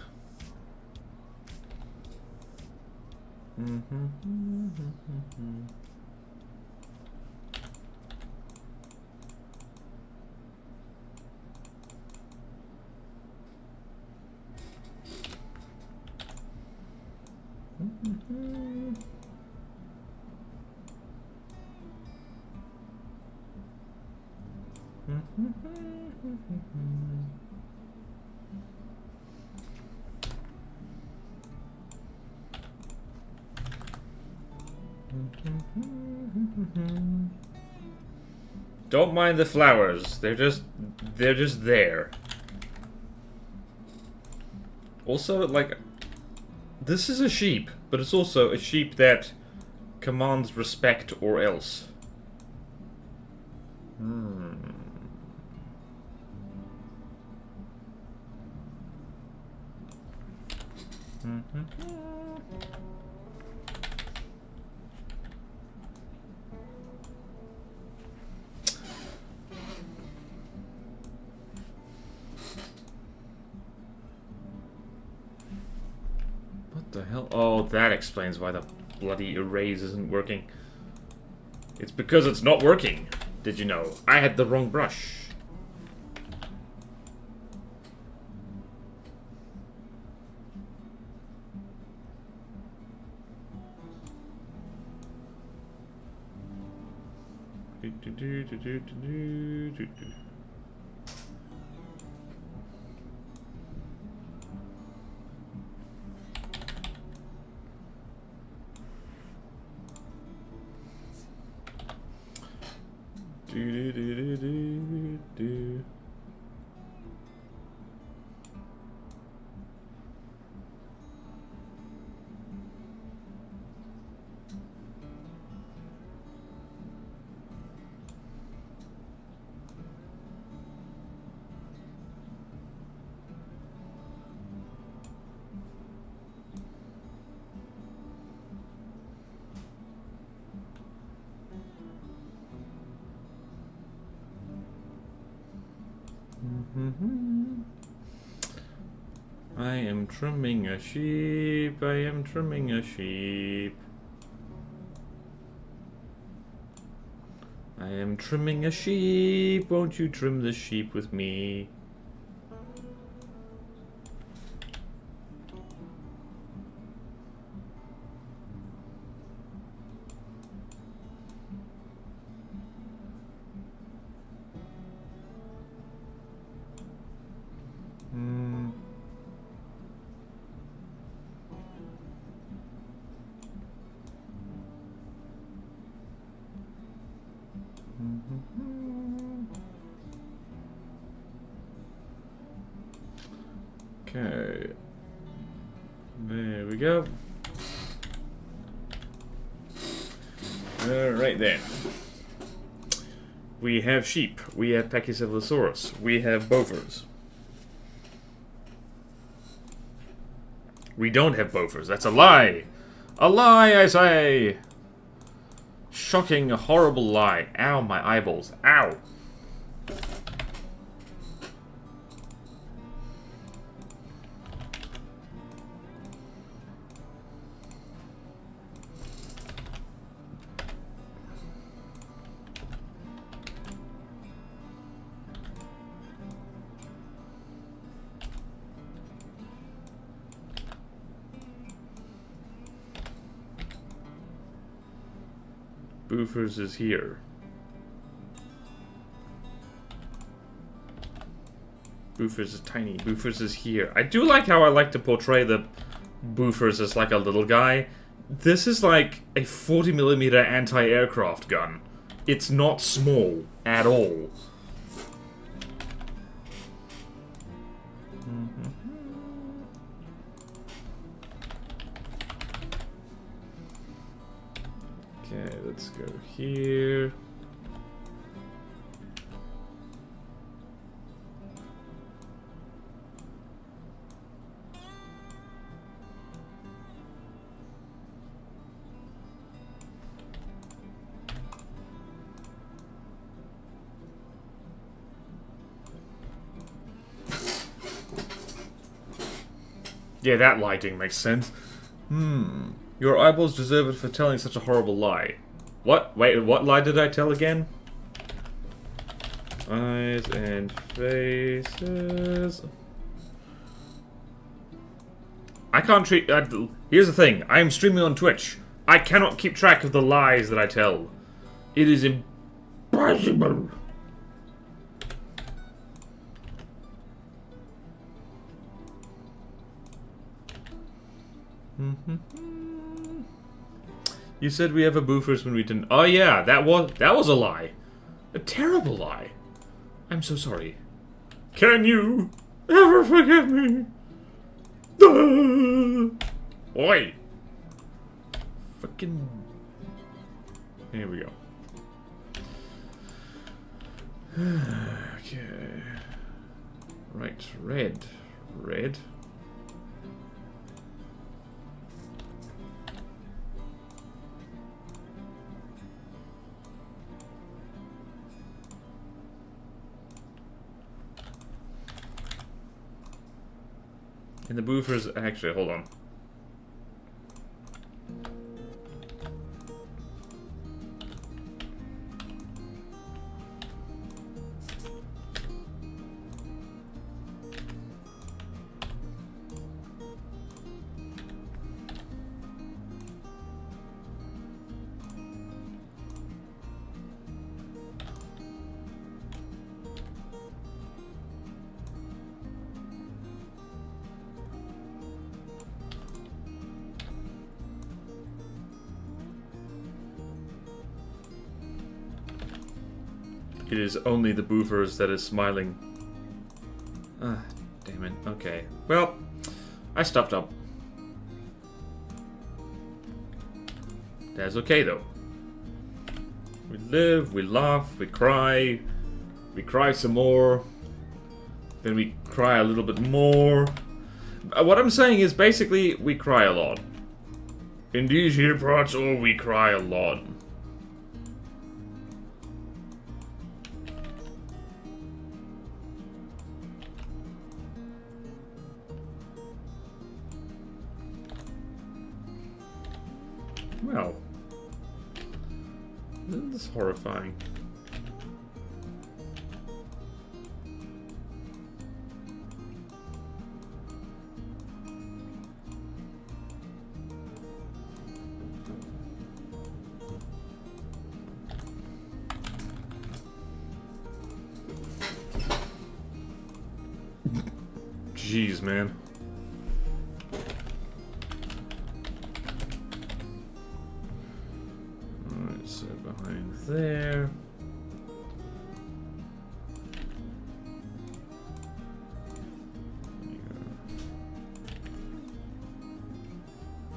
Don't mind the flowers. They're just there. Also, like, this is a sheep, but it's also a sheep that commands respect or else. What the hell? Oh, that explains why the bloody erase isn't working. It's because it's not working. Did you know? I had the wrong brush. I am trimming a sheep, I am trimming a sheep. I am trimming a sheep. Won't you trim the sheep with me? Okay. There we go. Right there. We have sheep. We have Pachycephalosaurus. We have Bofors. We don't have Bofors. That's a lie! A lie, I say! Shocking, horrible lie. Ow, my eyeballs. Ow! Bofors is here. Bofors is tiny. Bofors is here. I do like how I like to portray the Bofors as like a little guy. This is like a 40mm anti-aircraft gun. It's not small at all. Okay, let's go here. Yeah, that lighting makes sense. Your eyeballs deserve it for telling such a horrible lie. What? Wait, what lie did I tell again? Eyes and faces. I can't treat... here's the thing. I am streaming on Twitch. I cannot keep track of the lies that I tell. It is impossible. You said we have a Bofors when we didn't. Oh yeah, that was a lie. A terrible lie. I'm so sorry. Can you ever forgive me? Oi! Fucking. Here we go. Okay. Right, red. Red. And the Bofors, actually, hold on. It is only the Bofors that is smiling. Ah, damn it. Okay. Well, I stuffed up. That's okay, though. We live, we laugh, we cry some more, then we cry a little bit more. What I'm saying is, basically, we cry a lot. In these here parts, oh, we cry a lot. Well, this is horrifying. Jeez, man. Alright, so behind there.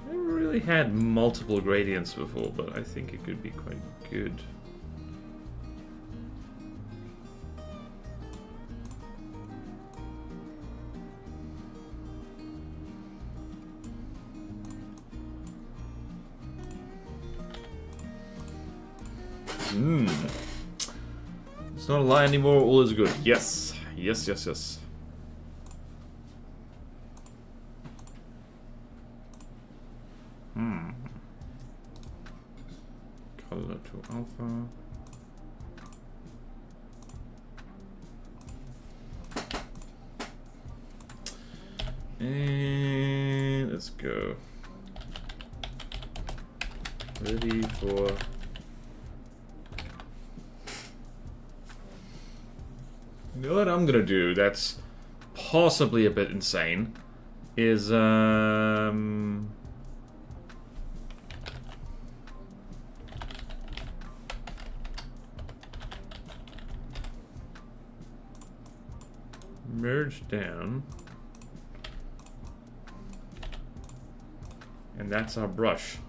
I never really had multiple gradients before, but I think it could be quite good. It's not a lie anymore, all is good. Yes. Yes, yes, yes. Color to alpha. And let's go. Ready for... You know what I'm gonna do that's possibly a bit insane is merge down, and that's our brush.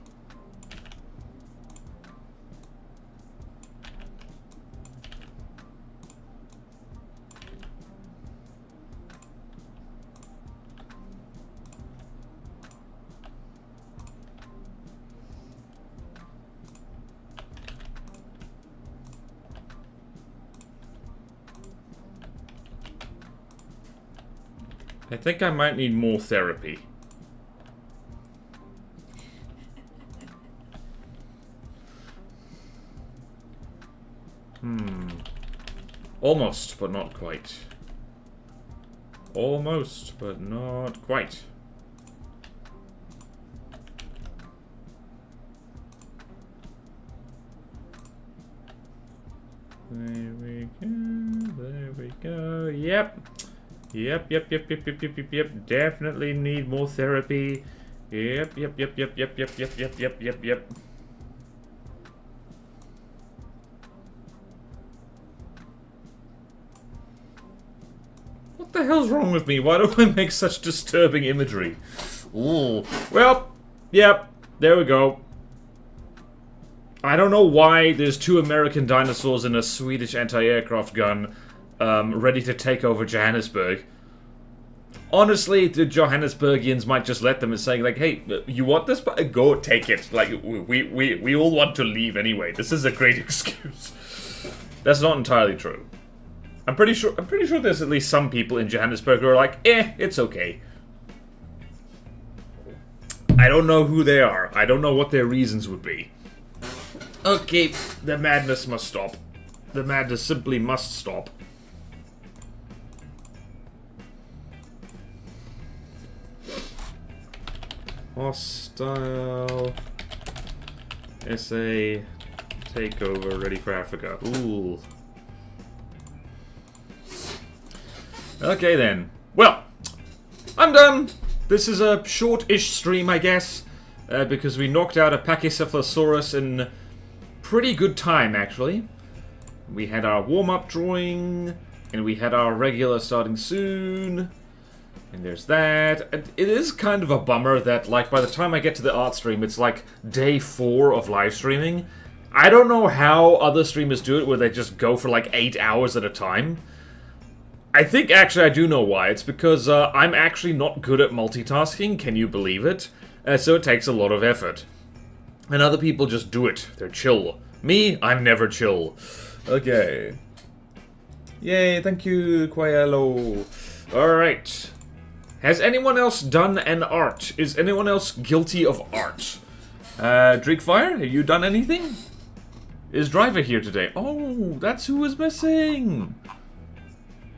I think I might need more therapy. Almost, but not quite. Almost, but not quite. There we go, there we go. Yep. Yep. Definitely need more therapy. Yep. What the hell's wrong with me? Why do I make such disturbing imagery? Ooh. Well, yep. There we go. I don't know why there's 2 American dinosaurs and a Swedish anti-aircraft gun ready to take over Johannesburg. Honestly, the Johannesburgians might just let them and saying like, "Hey, you want this? Go take it." Like we all want to leave anyway. This is a great excuse. That's not entirely true. I'm pretty sure there's at least some people in Johannesburg who are like, it's okay. I don't know who they are. I don't know what their reasons would be. Okay, the madness must stop. The madness simply must stop. Hostile SA takeover ready for Africa. Ooh. Okay then. Well, I'm done. This is a short-ish stream, I guess, because we knocked out a Pachycephalosaurus in pretty good time, actually. We had our warm-up drawing, and we had our regular starting soon. And there's that. And it is kind of a bummer that, like, by the time I get to the art stream, it's like day 4 of live streaming. I don't know how other streamers do it, where they just go for like 8 hours at a time. I think actually I do know why. It's because I'm actually not good at multitasking, can you believe it? So it takes a lot of effort. And other people just do it. They're chill. Me, I'm never chill. Okay. Yay, thank you, Quayello. Alright. Has anyone else done an art? Is anyone else guilty of art? Dreekfire, have you done anything? Is Driver here today? Oh, that's who was missing!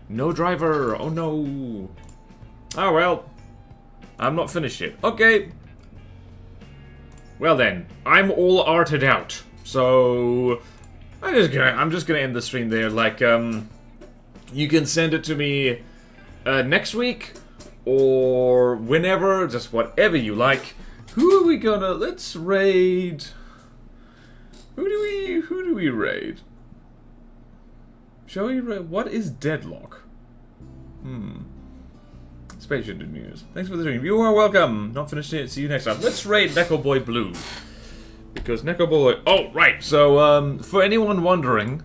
No Driver, oh no. Oh well. I'm not finished yet. Okay. Well then, I'm all arted out. So I'm just gonna end the stream there. Like, you can send it to me next week or whenever, just whatever you like. Who are we gonna? Let's raid. Who do we raid? Shall we raid? What is Deadlock? Space Engine News. Thanks for the stream. You are welcome. Not finished yet. See you next time. Let's raid Neko Boy Blue. Because Neko Boy... Oh, right. So, for anyone wondering,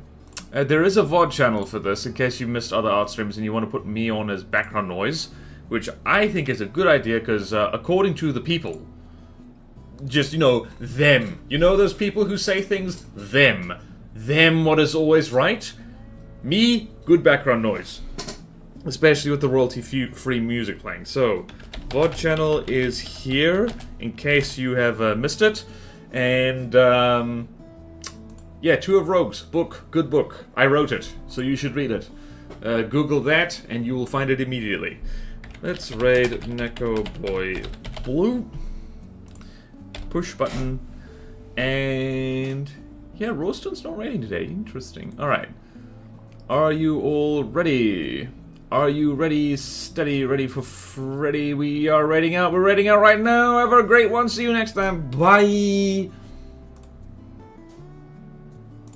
there is a VOD channel for this, in case you missed other art streams and you want to put me on as background noise, which I think is a good idea, because according to the people, just, you know, them. You know those people who say things? Them. Them what is always right? Me, good background noise. Especially with the royalty-free music playing. So, VOD channel is here, in case you have missed it. And, yeah, Two of Rogues, book, good book. I wrote it, so you should read it. Google that, and you will find it immediately. Let's raid Neko Boy Blue. Push button. And, yeah, Roaston's not raiding today. Interesting. Alright. Are you all ready? Are you ready, steady, ready for Freddy? We are raiding out. We're raiding out right now. Have a great one. See you next time. Bye.